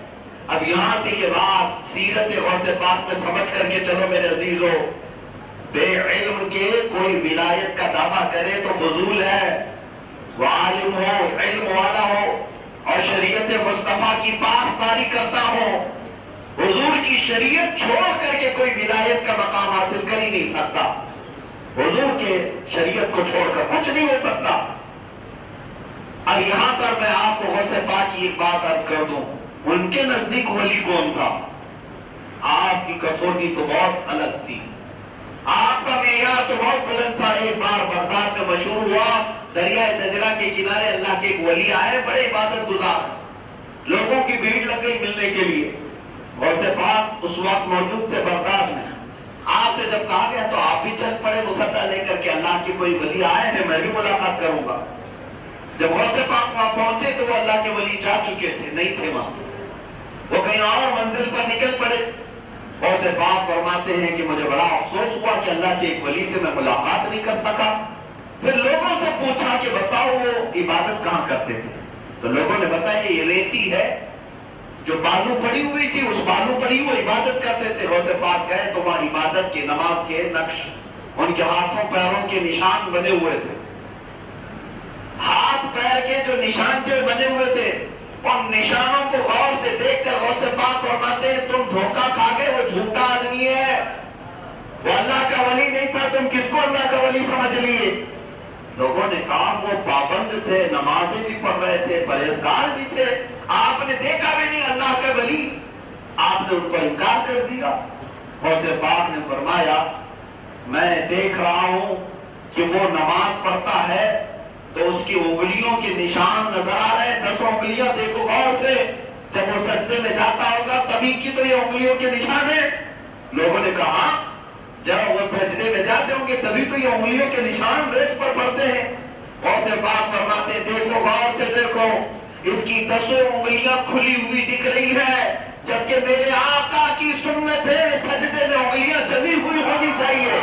اب یہاں سے یہ بات سیرت غوث پاک میں سمجھ کر کے چلو میرے عزیزو، بے علم کے کوئی ولایت کا دعویٰ کرے تو فضول ہے. وہ عالم ہو، علم والا ہو اور شریعت مصطفیٰ کی پاسداری کرتا ہو، حضور کی شریعت چھوڑ کر کے کوئی ولایت کا مقام حاصل کر ہی نہیں سکتا. حضور کے شریعت کو چھوڑ کر کچھ نہیں ہو سکتا. اب یہاں پر میں آپ کو غوث پاک کی ایک بات عرض کر دوں، ان کے نزدیک ولی کون تھا؟ آپ کی کسوٹی تو بہت الگ تھی، آپ کا معیار تو بہت بلند تھا. ایک بار بغداد میں مشہور ہوا، دریائے دجلہ کے کنارے اللہ کے ایک ولی آئے، بڑے عبادت گزار، لوگوں کی بھیڑ لگ گئی ملنے کے لیے. غوث پاک اس وقت موجود تھے بغداد میں. آپ سے جب کہا گیا تو آپ بھی چل پڑے مصلی لے کر کے، اللہ کے کوئی ولی آئے ہیں میں بھی ملاقات کروں گا. جب غوث پاک وہاں پہنچے تو وہ اللہ کے ولی جا چکے تھے، نہیں تھے وہاں، وہ کہیں اور منزل پر نکل پڑے. غوث پاک فرماتے ہیں کہ مجھے بڑا افسوس ہوا کہ اللہ کے ایک ولی سے میں ملاقات نہیں کر سکا. پھر لوگوں سے پوچھا کہ بتاؤ وہ عبادت کہاں کرتے تھے؟ تو لوگوں نے بتایا یہ ریتی ہے جو بالو پڑی ہوئی تھی، اس بالو پر ہی وہ عبادت کرتے تھے. غوث پاک گئے تو وہاں عبادت کے، نماز کے نقش، ان کے ہاتھوں پیروں کے نشان بنے ہوئے تھے. ہاتھ پیر کے جو نشان جو بنے ہوئے تھے، ان نشانوں کو غور سے دیکھ کر غوث پاک فرماتے ہیں تم دھوکہ کھا گئے، وہ جھوٹا آدمی ہے، وہ اللہ کا ولی نہیں تھا، تم کس کو اللہ کا ولی سمجھ لیے؟ لوگوں نے کہا وہ پابند تھے، نمازیں بھی پڑھ رہے تھے، پرہیزگار بھی تھے، آپ نے دیکھا بھی نہیں اللہ کا ولی، آپ نے ان کو انکار کر دیا. غوث پاک نے فرمایا میں دیکھ رہا ہوں کہ وہ نماز پڑھتا ہے تو اس کی انگلیوں کے نشان نظر آ رہے ہیں، 10 انگلیاں دیکھو غور سے، جب وہ سجدے میں جاتا ہوگا تبھی کی تو یہ انگلیوں کے نشان ہیں. لوگوں نے کہا جب وہ سجدے میں جاتے ہوں گے تبھی تو یہ انگلیوں کے نشان ریت پر پڑتے ہیں. غوث پاک فرماتے ہیں دیکھو غور سے دیکھو، اس کی 10 انگلیاں کھلی ہوئی دکھ رہی ہے، جبکہ میرے آقا کی سنت ہے سجدے میں انگلیاں جمی ہوئی ہونی چاہیے.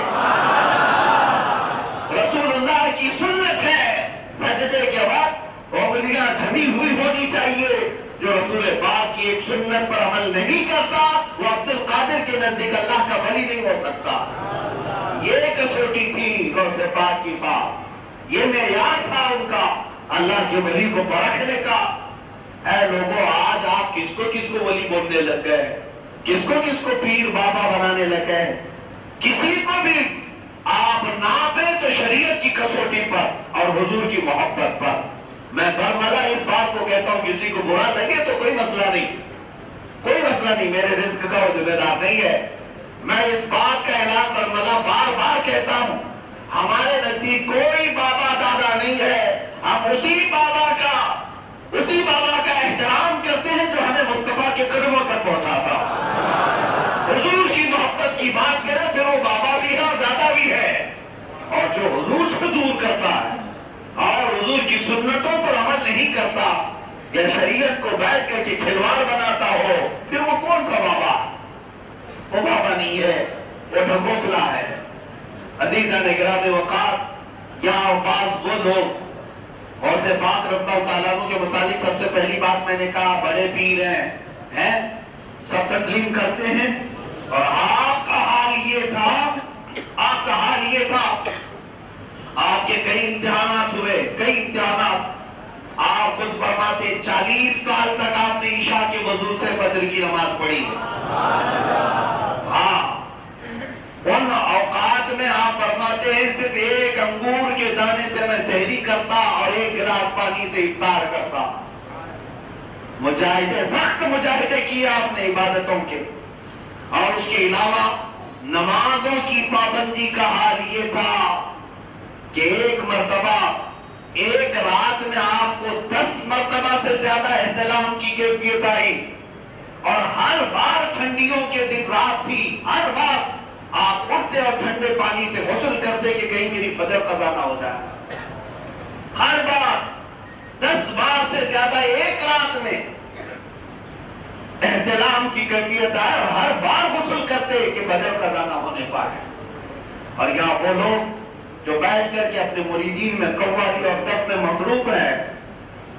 رسول اللہ کی سنت ہے سجدے کے بعد انگلیاں جمی ہوئی ہونی چاہیے. جو رسول پاک کی ایک سنت پر عمل نہیں کرتا وہ عبد القادر کے نزدیک اللہ کا ولی نہیں ہو سکتا. یہ کسوٹی تھی غوث پاک کی بات، یہ معیار تھا ان کا اللہ کے ولی کو پرکھنے کا. اے لوگوں آج آپ کس کو ولی بولنے لگ گئے، کس کو پیر بابا بنانے لگ گئے. کسی کو بھی آپ ناپے تو شریعت کی کسوٹی پر اور حضور کی محبت پر. میں برملا اس بات کو کہتا ہوں، کسی کو برا لگے تو کوئی مسئلہ نہیں، کوئی مسئلہ نہیں، میرے رزق کا وہ ذمہ دار نہیں ہے. میں اس بات کا اعلان برملا بار بار کہتا ہوں، ہمارے نزدیک کوئی بابا دادا نہیں ہے. ہم اسی بابا کا احترام کرتے ہیں جو ہمیں مصطفیٰ کے قدموں تک پہنچاتا. حضور کی محبت کی بات کرے پھر وہ بابا بھی ہے اور دادا بھی ہے. اور جو حضور سے دور کرتا ہے اور حضور کی سنتوں پر عمل نہیں کرتا یا شریعت کو بیٹھ کر کے کھلواڑ بناتا ہو، پھر وہ کون سا بابا؟ وہ بابا نہیں ہے، وہ ڈھکوسلا ہے. عزیزان اکرام وقار، یہاں بعض وہ لوگ غوث پاک رضی اللہ تعالیٰ عنہ کے متعلق سب سے پہلی بات میں نے کہا بڑے پیر ہیں، سب تسلیم کرتے ہیں. اور آپ کا حال یہ تھا، آپ کے کئی امتحانات ہوئے، کئی امتحانات. آپ خود فرماتے 40 سال تک آپ نے عشاء کے وضو سے فجر کی نماز پڑھی. ہاں، ان اوقات میں آپ فرماتے ہیں صرف ایک انگور کے دانے سے میں سحری کرتا اور ایک گلاس پانی سے افطار کرتا. سخت مجاہدے کیے آپ نے عبادتوں کے. اور اس کے علاوہ نمازوں کی پابندی کا حال یہ تھا کہ ایک مرتبہ ایک رات میں آپ کو 10 مرتبہ سے زیادہ احتلام کی کیفیت آئی. اور ہر بار ٹھنڈیوں کے دن رات تھی، ہر بار آپ اٹھتے اور ٹھنڈے پانی سے غسل کرتے کہ کہیں میری فجر قضا نہ ہو جائے. ہر بار 10 بار سے زیادہ ایک رات میں احتلام کی کیفیت آئے اور ہر بار غسل کرتے کہ فجر قضا نہ ہونے پائے. اور یہاں وہ لوگ جو بیٹھ کر کے اپنے مریدین میں قوالی اور دف میں مصروف ہیں،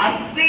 80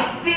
80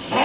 100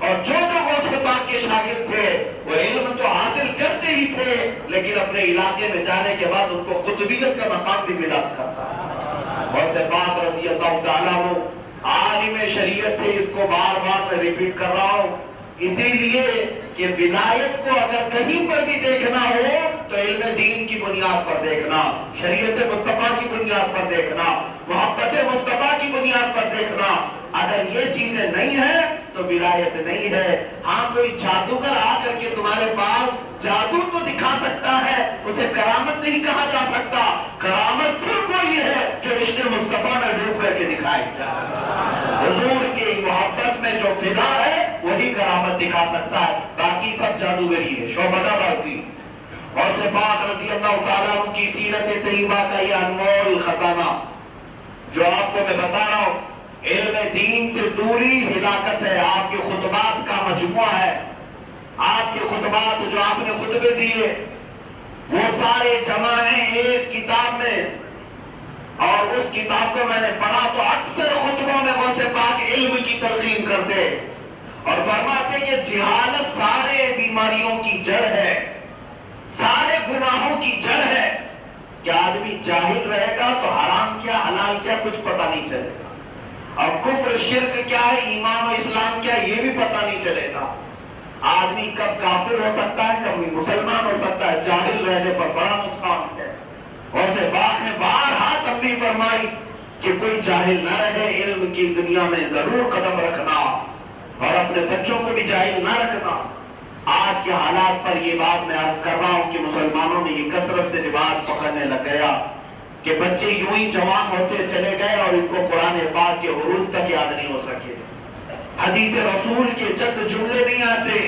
اور جو غوث پاک کے شاگرد تھے وہ علم تو حاصل کرتے ہی تھے، لیکن اپنے علاقے میں جانے کے بعد ان کو قطبیت کا مقام بھی ملا کرتا ہے۔ غوث پاک رضی اللہ تعالیٰ عنہ عالم شریعت تھے، اس کو بار بار میں ریپیٹ کر رہا ہوں، اسی لیے کہ ولایت کو اگر کہیں پر بھی دیکھنا ہو تو علم دین کی بنیاد پر دیکھنا، شریعت مصطفیٰ کی بنیاد پر دیکھنا، محبت مصطفیٰ کی بنیاد پر دیکھنا۔ اگر یہ چیزیں نہیں ہیں تو ولایت نہیں ہے۔ ہاں کوئی جادوگر آ کر کے تمہارے پاس جادو تو دکھا سکتا ہے، اسے کرامت نہیں کہا جا سکتا۔ کرامت صرف وہی ہے جو عشق مصطفیٰ میں ڈوب کر کے دکھائی جائے۔ حضور کی محبت میں جو فدا ہے وہی کرامت دکھا سکتا ہے، باقی سب جادوگری ہے، شعبدہ بازی۔ غوث پاک رضی اللہ تعالیٰ عنہ کی سیرت طیبہ کا یہ انمول خزانہ جو آپ کو میں بتا رہا ہوں، علم دین سے دوری ہلاکت ہے۔ آپ کے خطبات کا مجموعہ ہے، آپ کے خطبات جو آپ نے خطبے دیے وہ سارے جمع ہیں ایک کتاب میں، اور اس کتاب کو میں نے پڑھا تو اکثر خطبوں میں غوث پاک علم کی تلقین کرتے اور فرماتے کہ جہالت سارے بیماریوں کی جڑ ہے، سارے گناہوں کی جڑ ہے۔ کہ آدمی جاہل رہے گا تو حرام کیا حلال کیا کچھ پتہ نہیں چلے گا، اور کفر شرک کیا ہے اسلام و اسلام کیا یہ بھی پتہ نہیں چلے گا۔ آدمی کب کافر ہو سکتا ہے کب مسلمان ہو سکتا ہے، جاہل رہنے پر بڑا نقصان ہے۔ غوث پاک نے بارہا تنبیہ فرمائی کہ کوئی جاہل نہ رہے، علم کی دنیا میں ضرور قدم رکھنا اور اپنے بچوں کو بھی جاہل نہ رکھنا۔ آج کے حالات پر یہ بات میں عرض کر رہا ہوں کہ مسلمانوں میں یہ کثرت سے رواج پکڑنے لگ گیا کہ بچے یوں ہی جوان ہوتے چلے گئے اور ان کو قرآن پاک کے حروف تک یاد نہیں ہو سکے، حدیث رسول کے چند جملے نہیں آتے۔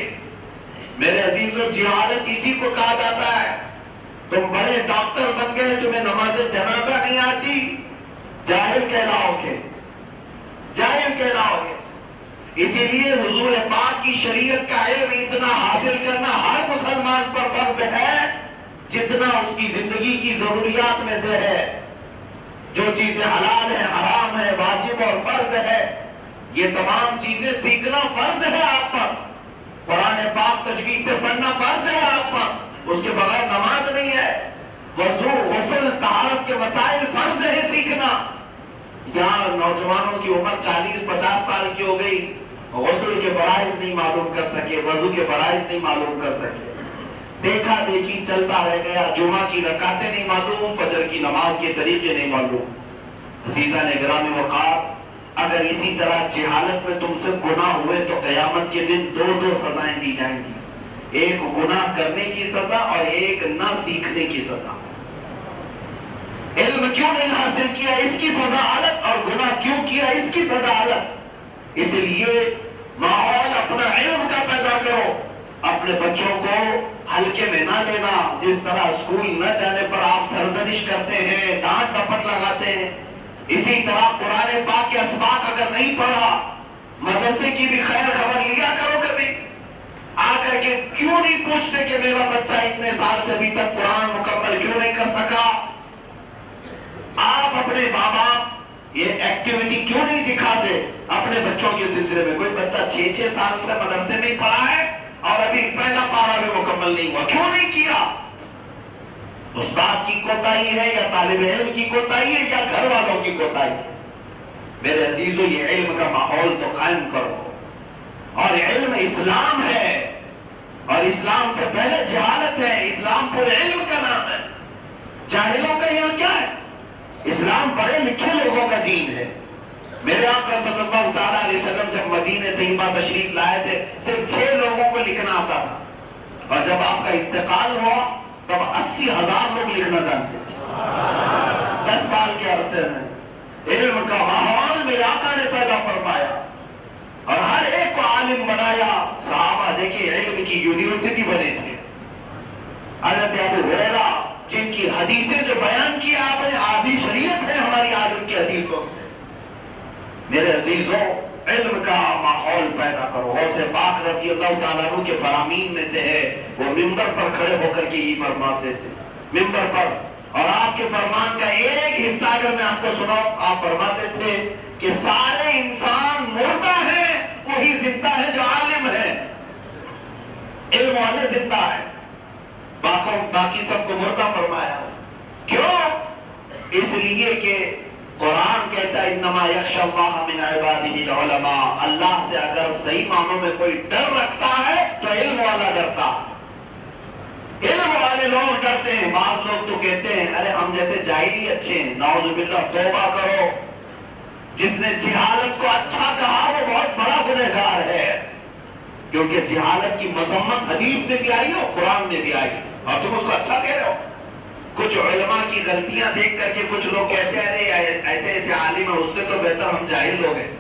میرے عزیزو، جہالت اسی کو کہا جاتا ہے۔ تم بڑے ڈاکٹر بن گئے، تمہیں نماز جنازہ نہیں آتی، جاہل کہلاؤ گے، جاہل کہلاؤ گے۔ اسی لیے حضور پاک کی شریعت کا علم اتنا حاصل کرنا ہر مسلمان پر فرض ہے جتنا اس کی زندگی کی ضروریات میں سے ہے۔ جو چیزیں حلال ہیں، حرام ہے، واجب اور فرض ہے، یہ تمام چیزیں سیکھنا فرض ہے آپ پر۔ قرآن پاک تجوید سے پڑھنا فرض ہے آپ پر، اس کے بغیر نماز نہیں ہے۔ وضو، غسل، طہارت کے مسائل فرض ہے سیکھنا۔ یہاں نوجوانوں کی عمر 40-50 سال کی ہو گئی، غسل کے فرائض نہیں معلوم کر سکے، وضو کے فرائض نہیں معلوم کر سکے، دیکھا دیکھی چلتا رہ گیا، جمعہ کی رکعتیں نہیں معلوم، فجر کی نماز کے طریقے نہیں معلوم۔ عزیزان گرامی وقار، اگر اسی طرح جہالت میں تم سے گناہ ہوئے تو قیامت کے دن دو سزائیں دی جائیں گی، ایک گناہ کرنے کی سزا اور ایک نہ سیکھنے کی سزا۔ علم کیوں نہیں حاصل کیا اس کی سزا الگ، اور گناہ کیوں کیا اس کی سزا الگ۔ اس لیے ماحول اپنا علم کا پیدا کرو، اپنے بچوں کو ہلکے میں نہ لینا۔ جس طرح اسکول نہ جانے پر آپ سرزنش کرتے ہیں، ڈانٹ ڈپٹ لگاتے ہیں، اسی طرح قرآن پاک کے اسباق اگر نہیں پڑھا، مدرسے کی بھی خیر خبر لیا کرو کبھی آ کر کے۔ کیوں نہیں پوچھتے کہ میرا بچہ اتنے سال سے ابھی تک قرآن مکمل کیوں نہیں کر سکا؟ آپ اپنے ماں باپ یہ ایکٹیویٹی کیوں نہیں دکھاتے اپنے بچوں کے سلسلے میں؟ کوئی بچہ 6 سال سے مدرسے میں پڑھا ہے اور ابھی پہلا پارہ بھی مکمل نہیں ہوا، کیوں نہیں کیا؟ استاد کی کوتاہی ہے یا طالب علم کی کوتاہی ہے یا گھر والوں کی کوتاہی ہے؟ میرے عزیزو، یہ علم کا ماحول تو قائم کرو، اور علم اسلام ہے، اور اسلام سے پہلے جہالت ہے۔ اسلام پر علم کا نام ہے، جاہلوں کا یہاں کیا ہے؟ اسلام پڑھے لکھے لوگوں کا دین ہے۔ میرے آقا صلی اللہ تعالیٰ علیہ وسلم جب مدینہ طیبہ تشریف لائے تھے، صرف 6 لوگوں کو لکھنا آتا تھا، اور جب آپ کا انتقال ہوا تب 80,000 لوگ لکھنا جانتے تھے۔ 10 سال کے عرصے میں علم کا ماحول میرے آقا نے پیدا فرمایا اور ہر ایک کو عالم بنایا۔ صحابہ دیکھیں علم کی یونیورسٹی بنے تھے۔ حضرت ابو ہریرہ جن کی حدیثیں جو بیان کی آپ نے، آدھی شریعت ہے ہماری آج ان کی حدیثوں سے۔ میرے عزیزوں، علم کا ماحول پیدا کرو۔ غوث پاک رضی اللہ تعالیٰ عنہ کے فرامین میں سے ہے، وہ ممبر پر کھڑے ہو کر کے یہ فرماتے تھے، ممبر پر، اور آپ کے فرمان کا ایک حصہ اگر میں آپ کو سناؤں، آپ فرماتے تھے کہ سارے انسان مردہ ہیں وہی زندہ ہے جو عالم ہے، علم والے زندہ ہے، باقی سب کو مردہ فرمایا۔ کیوں؟ اس لیے کہ قرآن کہتا ہے انما یخشی اللہ من عبادہ العلماء، اللہ سے اگر صحیح معنوں میں کوئی ڈر رکھتا ہے تو علم والا ڈرتا ہے، علم والے لوگ ڈرتے ہیں۔ بعض لوگ تو کہتے ہیں ارے ہم جیسے جاہل ہی اچھے ہیں، نعوذ باللہ، توبہ کرو، جس نے جہالت کو اچھا کہا وہ بہت بڑا گنہگار ہے، کیونکہ جہالت کی مذمت حدیث میں بھی آئی اور قرآن میں بھی آئی، اور تم اس کو اچھا کہہ رہے ہو۔ کچھ علماء کی غلطیاں دیکھ کر کے کچھ لوگ کہتے ہیں ارے ایسے ایسے عالم ہیں، اس سے تو بہتر ہم جاہل لوگ ہیں۔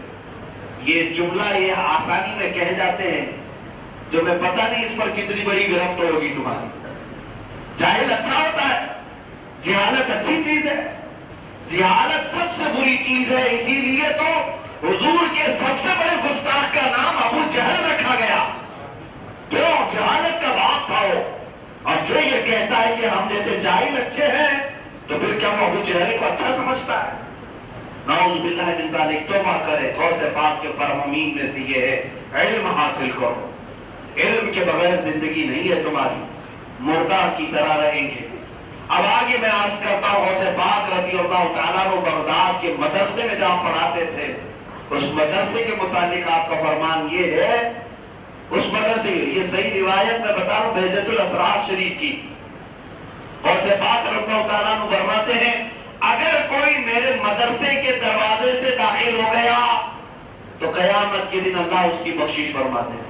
یہ جملہ یہ آسانی میں کہہ جاتے ہیں، جو میں پتہ نہیں اس پر کتنی بڑی گرفت ہوگی تمہاری۔ جاہل اچھا ہوتا ہے، جہالت اچھی چیز ہے، جہالت سب سے بری چیز ہے، اسی لیے تو حضور کے سب سے بڑے گستاخ کا نام ابو جہل رکھا گیا۔ کیوں؟ جہالت کا باپ تھا وہ، اور جو یہ کہتا ہے کہ ہم جیسے جاہل اچھے ہیں تو پھر کیا وہ ابو جہل کو اچھا سمجھتا ہے؟ نعوذ باللہ من ذالک، توبہ کرے۔ غوث پاک کے فرمامین میں سے یہ ہے علم حاصل کرو، علم کے بغیر زندگی نہیں ہے تمہاری، مردہ کی طرح رہیں گے۔ اب آگے میں عرض کرتا ہوں، غوث پاک رضی اللہ تعالیٰ عنہ بغداد کے مدرسے میں جہاں پڑھاتے تھے، اس مدرسے کے متعلق آپ کا فرمان یہ ہے، اس مدرسے یہ صحیح روایت میں بتا رہا ہوں بہجت الاسرار شریف کی، غوث پاک رضی اللہ تعالیٰ عنہ فرماتے ہیں اگر کوئی میرے مدرسے کے دروازے سے داخل ہو گیا تو قیامت کے دن اللہ اس کی بخشش فرماتے ہیں۔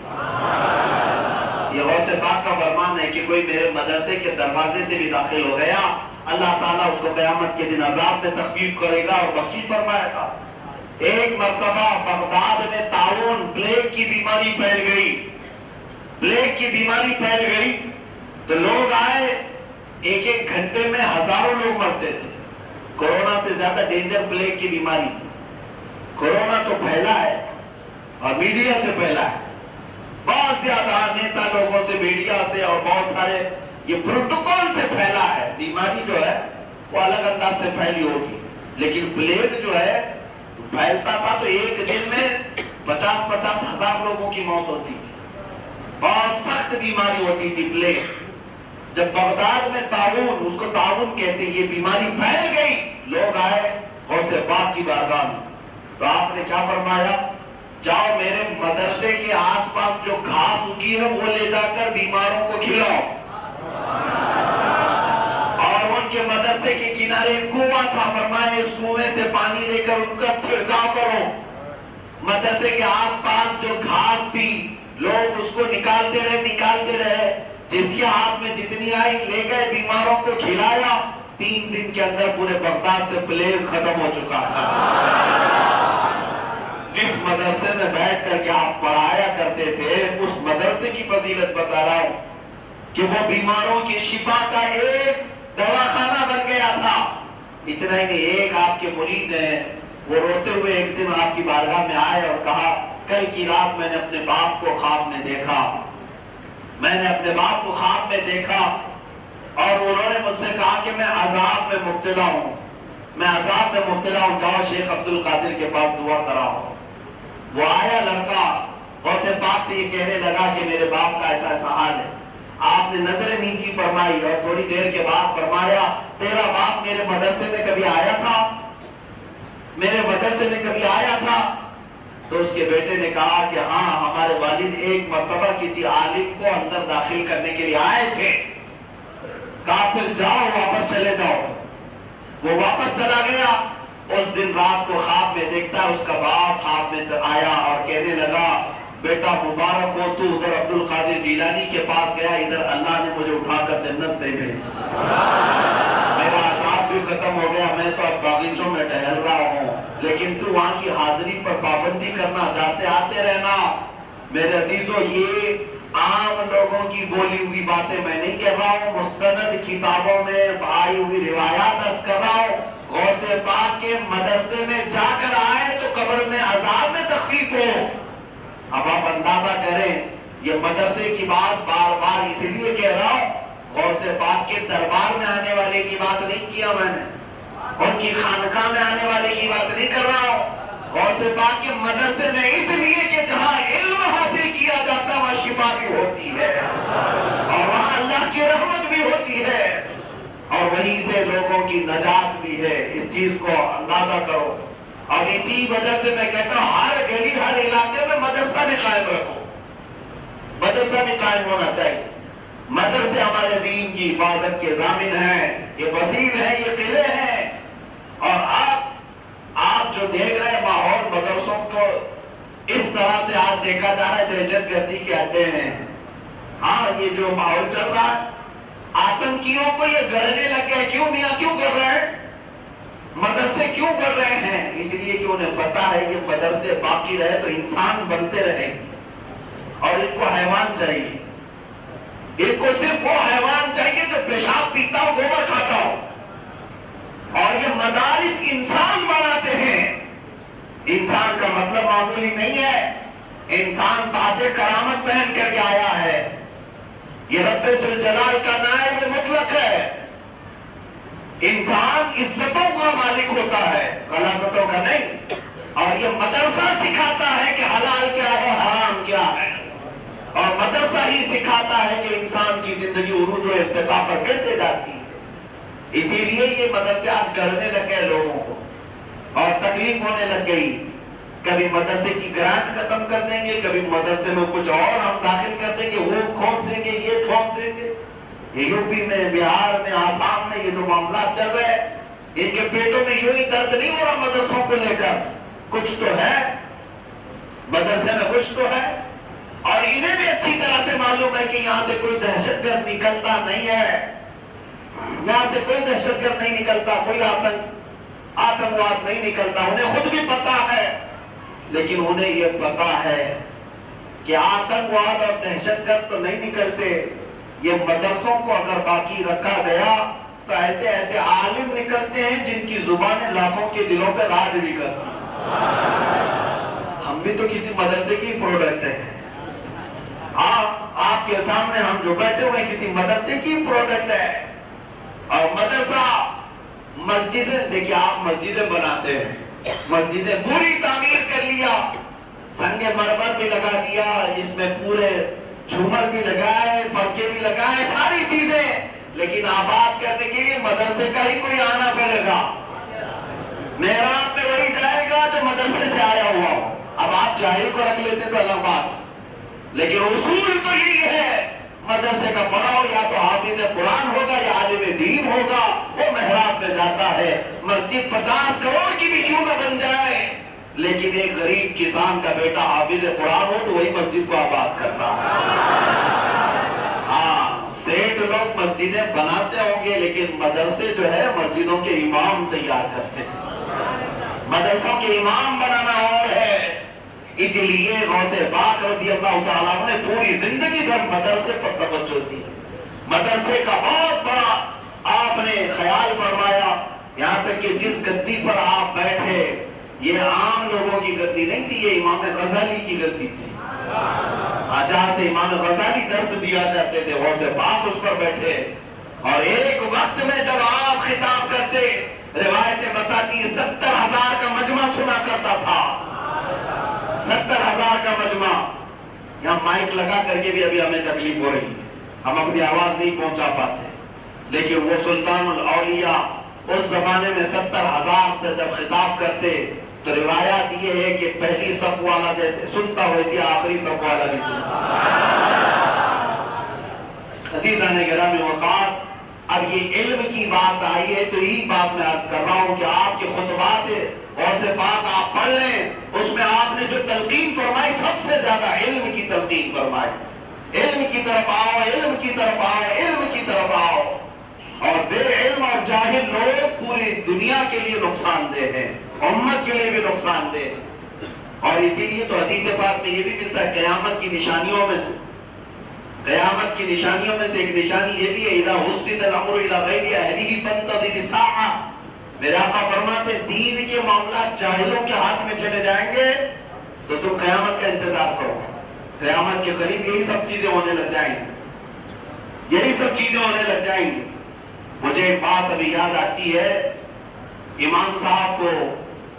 یہ غوث پاک کا فرمان ہے کہ کوئی میرے مدرسے کے دروازے سے بھی داخل ہو گیا، اللہ تعالیٰ اس کو قیامت کے دن عذاب میں تخفیف کرے گا اور بخشش فرمائے گا۔ ایک مرتبہ بغداد میں طاعون، پلیگ کی بیماری پھیل گئی، پلیگ کی بیماری پھیل گئی تو لوگ آئے، ایک ایک گھنٹے میں ہزاروں لوگ مرتے تھے۔ کورونا سے زیادہ ڈینجر پلیگ کی بیماری، کورونا تو پھیلا ہے اور میڈیا سے پھیلا ہے، بہت زیادہ نیتا لوگوں سے، میڈیا سے اور بہت سارے یہ پروٹوکول سے پھیلا ہے۔ بیماری جو ہے وہ الگ انداز سے پھیلی ہوگی، لیکن پلیگ جو ہے پھیلتا تھا تو ایک دن میں 50-50 ہزار لوگوں کی موت ہوتی تھی، بہت سخت بیماری ہوتی تھی پلیگ۔ جب بغداد میں طاعون، اس کو طاعون کہتے ہیں، یہ بیماری پھیل گئی، لوگ آئے غوث پاک کی بارگاہ میں، تو آپ نے کیا فرمایا؟ جاؤ میرے مدرسے کے آس پاس جو گھاس اگی ہے وہ لے جا کر بیماروں کو کھلاؤ، اور ان کے مدرسے کے کنارے ایک کنواں تھا، فرمایا اس کنویں سے پانی لے کر ان کا چھڑکاؤ کرو۔ مدرسے کے آس پاس جو گھاس تھی لوگ اس کو نکالتے رہے، جس کے ہاتھ میں جتنی آئی لے گئے، بیماروں کو کھلایا۔ 3 دن کے اندر پورے بغداد سے پلیگ ختم ہو چکا تھا۔ جس مدرسے میں بیٹھ کر کے آپ پڑھایا کرتے تھے، اس مدرسے کی فضیلت بتا رہا ہوں کہ وہ بیماروں کی شفا کا ایک دواخانہ بن گیا تھا۔ اتنا ہی نہیں، ایک آپ کے مرید ہیں، وہ روتے ہوئے ایک دن آپ کی بارگاہ میں آئے اور کہا کل کی رات میں نے اپنے باپ کو خواب میں دیکھا، میں نے اپنے باپ کو خواب میں دیکھا، اور انہوں نے مجھ سے کہا کہ میں عذاب میں مبتلا ہوں، میں عذاب میں مبتلا ہوں، جاؤ شیخ عبد القادر کے پاس دعا کراؤ۔ وہ آیا لڑکا، غوث پاک سے یہ کہنے لگا کہ میرے باپ کا ایسا ایسا حال ہے۔ آپ نے نظر نیچی فرمائی اور تھوڑی دیر کے بعد فرمایا تیرا باپ میرے مدرسے میں کبھی آیا تھا؟ میرے مدرسے میں کبھی آیا تھا؟ تو اس کے بیٹے نے کہا کہ ہاں، ہمارے والد ایک مرتبہ کسی عالم کو اندر داخل کرنے کے لیے آئے تھے۔ کہا پھر جاؤ، واپس چلے جاؤ۔ وہ واپس چلا گیا۔ اس دن رات کو خواب میں دیکھتا ہے اس کا باپ خواب میں آیا اور کہنے لگا بیٹا مبارک ہو، تو ادھر عبد القادر جیلانی کے پاس گیا، ادھر اللہ نے مجھے اٹھا کر جنت دے گئی، میرا عذاب بھی ختم ہو گیا، میں تو اب باغیچوں میں ٹہل رہا ہوں، لیکن تو وہاں کی حاضری پر پابندی کرنا، جاتے آتے رہنا۔ میرے عزیزو، یہ عام لوگوں کی بولی ہوئی باتیں میں نہیں کر رہا ہوں، مستند کتابوں میں آئی ہوئی روایات درج کر رہا ہوں۔ غوث پاک کے مدرسے میں جا کر آئے تو قبر میں عذاب میں تخفیف ہو۔ اب آپ اندازہ کریں، یہ مدرسے کی بات بار بار اس لیے کہہ رہا ہوں، غوث پاک کے دربار میں آنے والے کی بات نہیں کیا میں نے، ان کی خانقاہ میں آنے والے کی بات نہیں کر رہا ہوں، غوث پاک کے مدرسے میں اس لیے کہ جہاں علم حاصل کیا جاتا ہے وہاں شفا بھی ہوتی ہے اور وہاں اللہ کی رحمت بھی ہوتی ہے اور وہیں سے لوگوں کی نجات بھی ہے. اس چیز کو اندازہ کرو. اور اسی وجہ سے میں کہتا ہوں ہر گلی ہر علاقے میں مدرسہ بھی قائم رکھو. مدرسہ بھی قائم ہونا چاہیے. مدرسے ہمارے دین کی حفاظت کے ضامن ہیں. یہ وسیل ہے, یہ قلعے ہیں. اور آپ جو دیکھ رہے ہیں ماحول مدرسوں کو اس طرح سے آج دیکھا جا رہا ہے دہشت گردی کے اڈے ہیں. ہاں یہ جو ماحول چل رہا ہے آتنکیوں کو یہ گڑنے لگ گئے. کیوں میاں کیوں کر رہے ہیں؟ مدرسے کیوں کر رہے ہیں؟ اس لیے کہ انہیں پتا ہے یہ مدرسے باقی رہے تو انسان بنتے رہیں اور ان کو حیوان چاہیے. ان کو صرف وہ حیوان چاہیے جو پیشاب پیتا ہو گوبر کھاتا ہو. اور یہ مدارس انسان بناتے ہیں. انسان کا مطلب معمولی نہیں ہے. انسان تاج کرامت پہن کر کے آیا ہے. یہ رب ذوالجلال کا نائب مطلق ہے. انسان عزتوں کا مالک ہوتا ہے, غلاظتوں کا نہیں. اور یہ مدرسہ سکھاتا ہے کہ حلال کیا ہے حرام کیا ہے. اور مدرسہ ہی سکھاتا ہے کہ انسان کی زندگی عروج و ارتقاء پر کیسے جاتی ہے. اسی لیے یہ مدرسے آج گڑھنے لگ گئے لوگوں کو اور تکلیف ہونے لگ گئی. کبھی مدرسے کی گرانٹ ختم کر دیں گے, کبھی مدرسے میں کچھ اور ہم داخل کر دیں گے, وہ کھوس دیں گے, یہ کھوس دیں گے. یہ یوپی میں, بہار میں, آسام میں یہ جو معاملات چل رہے ہیں ان کے پیٹوں میں یوں ہی درد نہیں ہو رہا مدرسوں کو لے کر. کچھ تو ہے مدرسے میں, کچھ تو ہے. اور انہیں بھی اچھی طرح سے معلوم ہے کہ یہاں سے کوئی دہشت گرد نکلتا نہیں ہے, یہاں سے کوئی دہشت گرد نہیں نکلتا, کوئی آتنکواد نہیں نکلتا. انہیں خود بھی پتا ہے, لیکن انہیں یہ پتا ہے کہ آتنکواد اور دہشت گرد تو نہیں نکلتے. یہ مدرسوں کو اگر باقی رکھا گیا تو ایسے ایسے عالم نکلتے ہیں جن کی زبانیں لاکھوں کے دلوں پہ راج بھی کرتی. ہم بھی تو کسی مدرسے کی پروڈکٹ ہیں. آپ کے سامنے ہم جو بیٹھے ہوئے کسی مدرسے کی پروڈکٹ ہے. اور مدرسہ مسجدیں, دیکھیں آپ مسجدیں بناتے ہیں, مسجدیں پوری تعمیر کر لیا, سنگ مرمر بھی لگا دیا, اس میں پورے جھومر بھی لگائے, پنکھے بھی لگائے, ساری چیزیں. لیکن آباد کرنے کے لیے مدرسے کا ہی کوئی آنا پڑے گا. محراب میں وہی جائے گا جو مدرسے سے آیا ہوا ہو. اب آپ جاہل کو رکھ لیتے تو الگ بات, لیکن اصول تو یہی ہے مدرسے کا پڑھاؤ یا تو حافظ قرآن ہوگا یا عالم دین ہوگا, وہ محراب میں جاتا ہے. مسجد 50 کروڑ کی بھی کیوں نہ بن جائے, لیکن ایک غریب کسان کا بیٹا حافظ قرآن ہو تو وہی مسجد کو آباد کرتا ہے. ہاں سیٹ لوگ مسجدیں بناتے ہوں گے, لیکن مدرسے جو ہے مسجدوں کے امام تیار کرتے ہیں. مدرسوں کے امام بنانا اور ہے. اسی لیے غوث پاک رضی اللہ تعالیٰ نے پوری زندگی بھر مدرسے پر توجہ دی. مدرسے کا بہت بڑا آپ نے خیال فرمایا, یہاں تک کہ جس گدی پر آپ بیٹھے یہ عام لوگوں کی گدی نہیں تھی, یہ امام غزالی کی گدی تھی. جہاں سے امام غزالی درس دیا کرتے تھے غوث پاک اس پر بیٹھے. اور ایک وقت میں جب آپ خطاب کرتے, روایتیں بتاتی 70,000 کا مجمع سنا کرتا تھا. 70,000 کا مجمع. یہاں مائک لگا کر کے بھی ابھی ہمیں تکلیف ہو رہی ہے, ہم اپنی آواز نہیں پہنچا پاتے. لیکن وہ سلطان الاولیاء اس زمانے میں 70,000 سے جب خطاب کرتے تو روایات یہ ہے کہ پہلی صف والا جیسے سنتا ویسے آخری صف والا بھی سنتا. عزیزان گرامی وقار, اب یہ علم کی بات آئی ہے تو یہی بات میں عرض کر رہا ہوں کہ آپ کے خطبات غوث پاک آپ پڑھ لیں, اس میں آپ نے جو تلقین فرمائی سب سے زیادہ علم کی تلقین فرمائی. علم کی طرف آؤ, علم کی طرف آؤ, علم کی طرف آؤ. اور بے علم اور جاہل لوگ پوری دنیا کے لیے نقصان دہ ہیں, امت کے لیے بھی نقصان دہ. اور اسی لیے تو حدیث پاک میں یہ بھی ملتا ہے قیامت کی نشانیوں میں سے, قیامت کی نشانیوں میں سے ایک نشانی یہ بھی ہے اذا حسد الامر الى غیر اہلہ فانتظر الساعہ. میرے آقا فرماتے دین کے معاملات جاہلوں کے ہاتھ میں چلے جائیں گے تو تم قیامت کا انتظار کرو. قیامت کے قریب یہی سب چیزیں ہونے لگ جائیں گی, یہی سب چیزیں ہونے لگ جائیں گی. مجھے ایک بات ابھی یاد آتی ہے, امام صاحب کو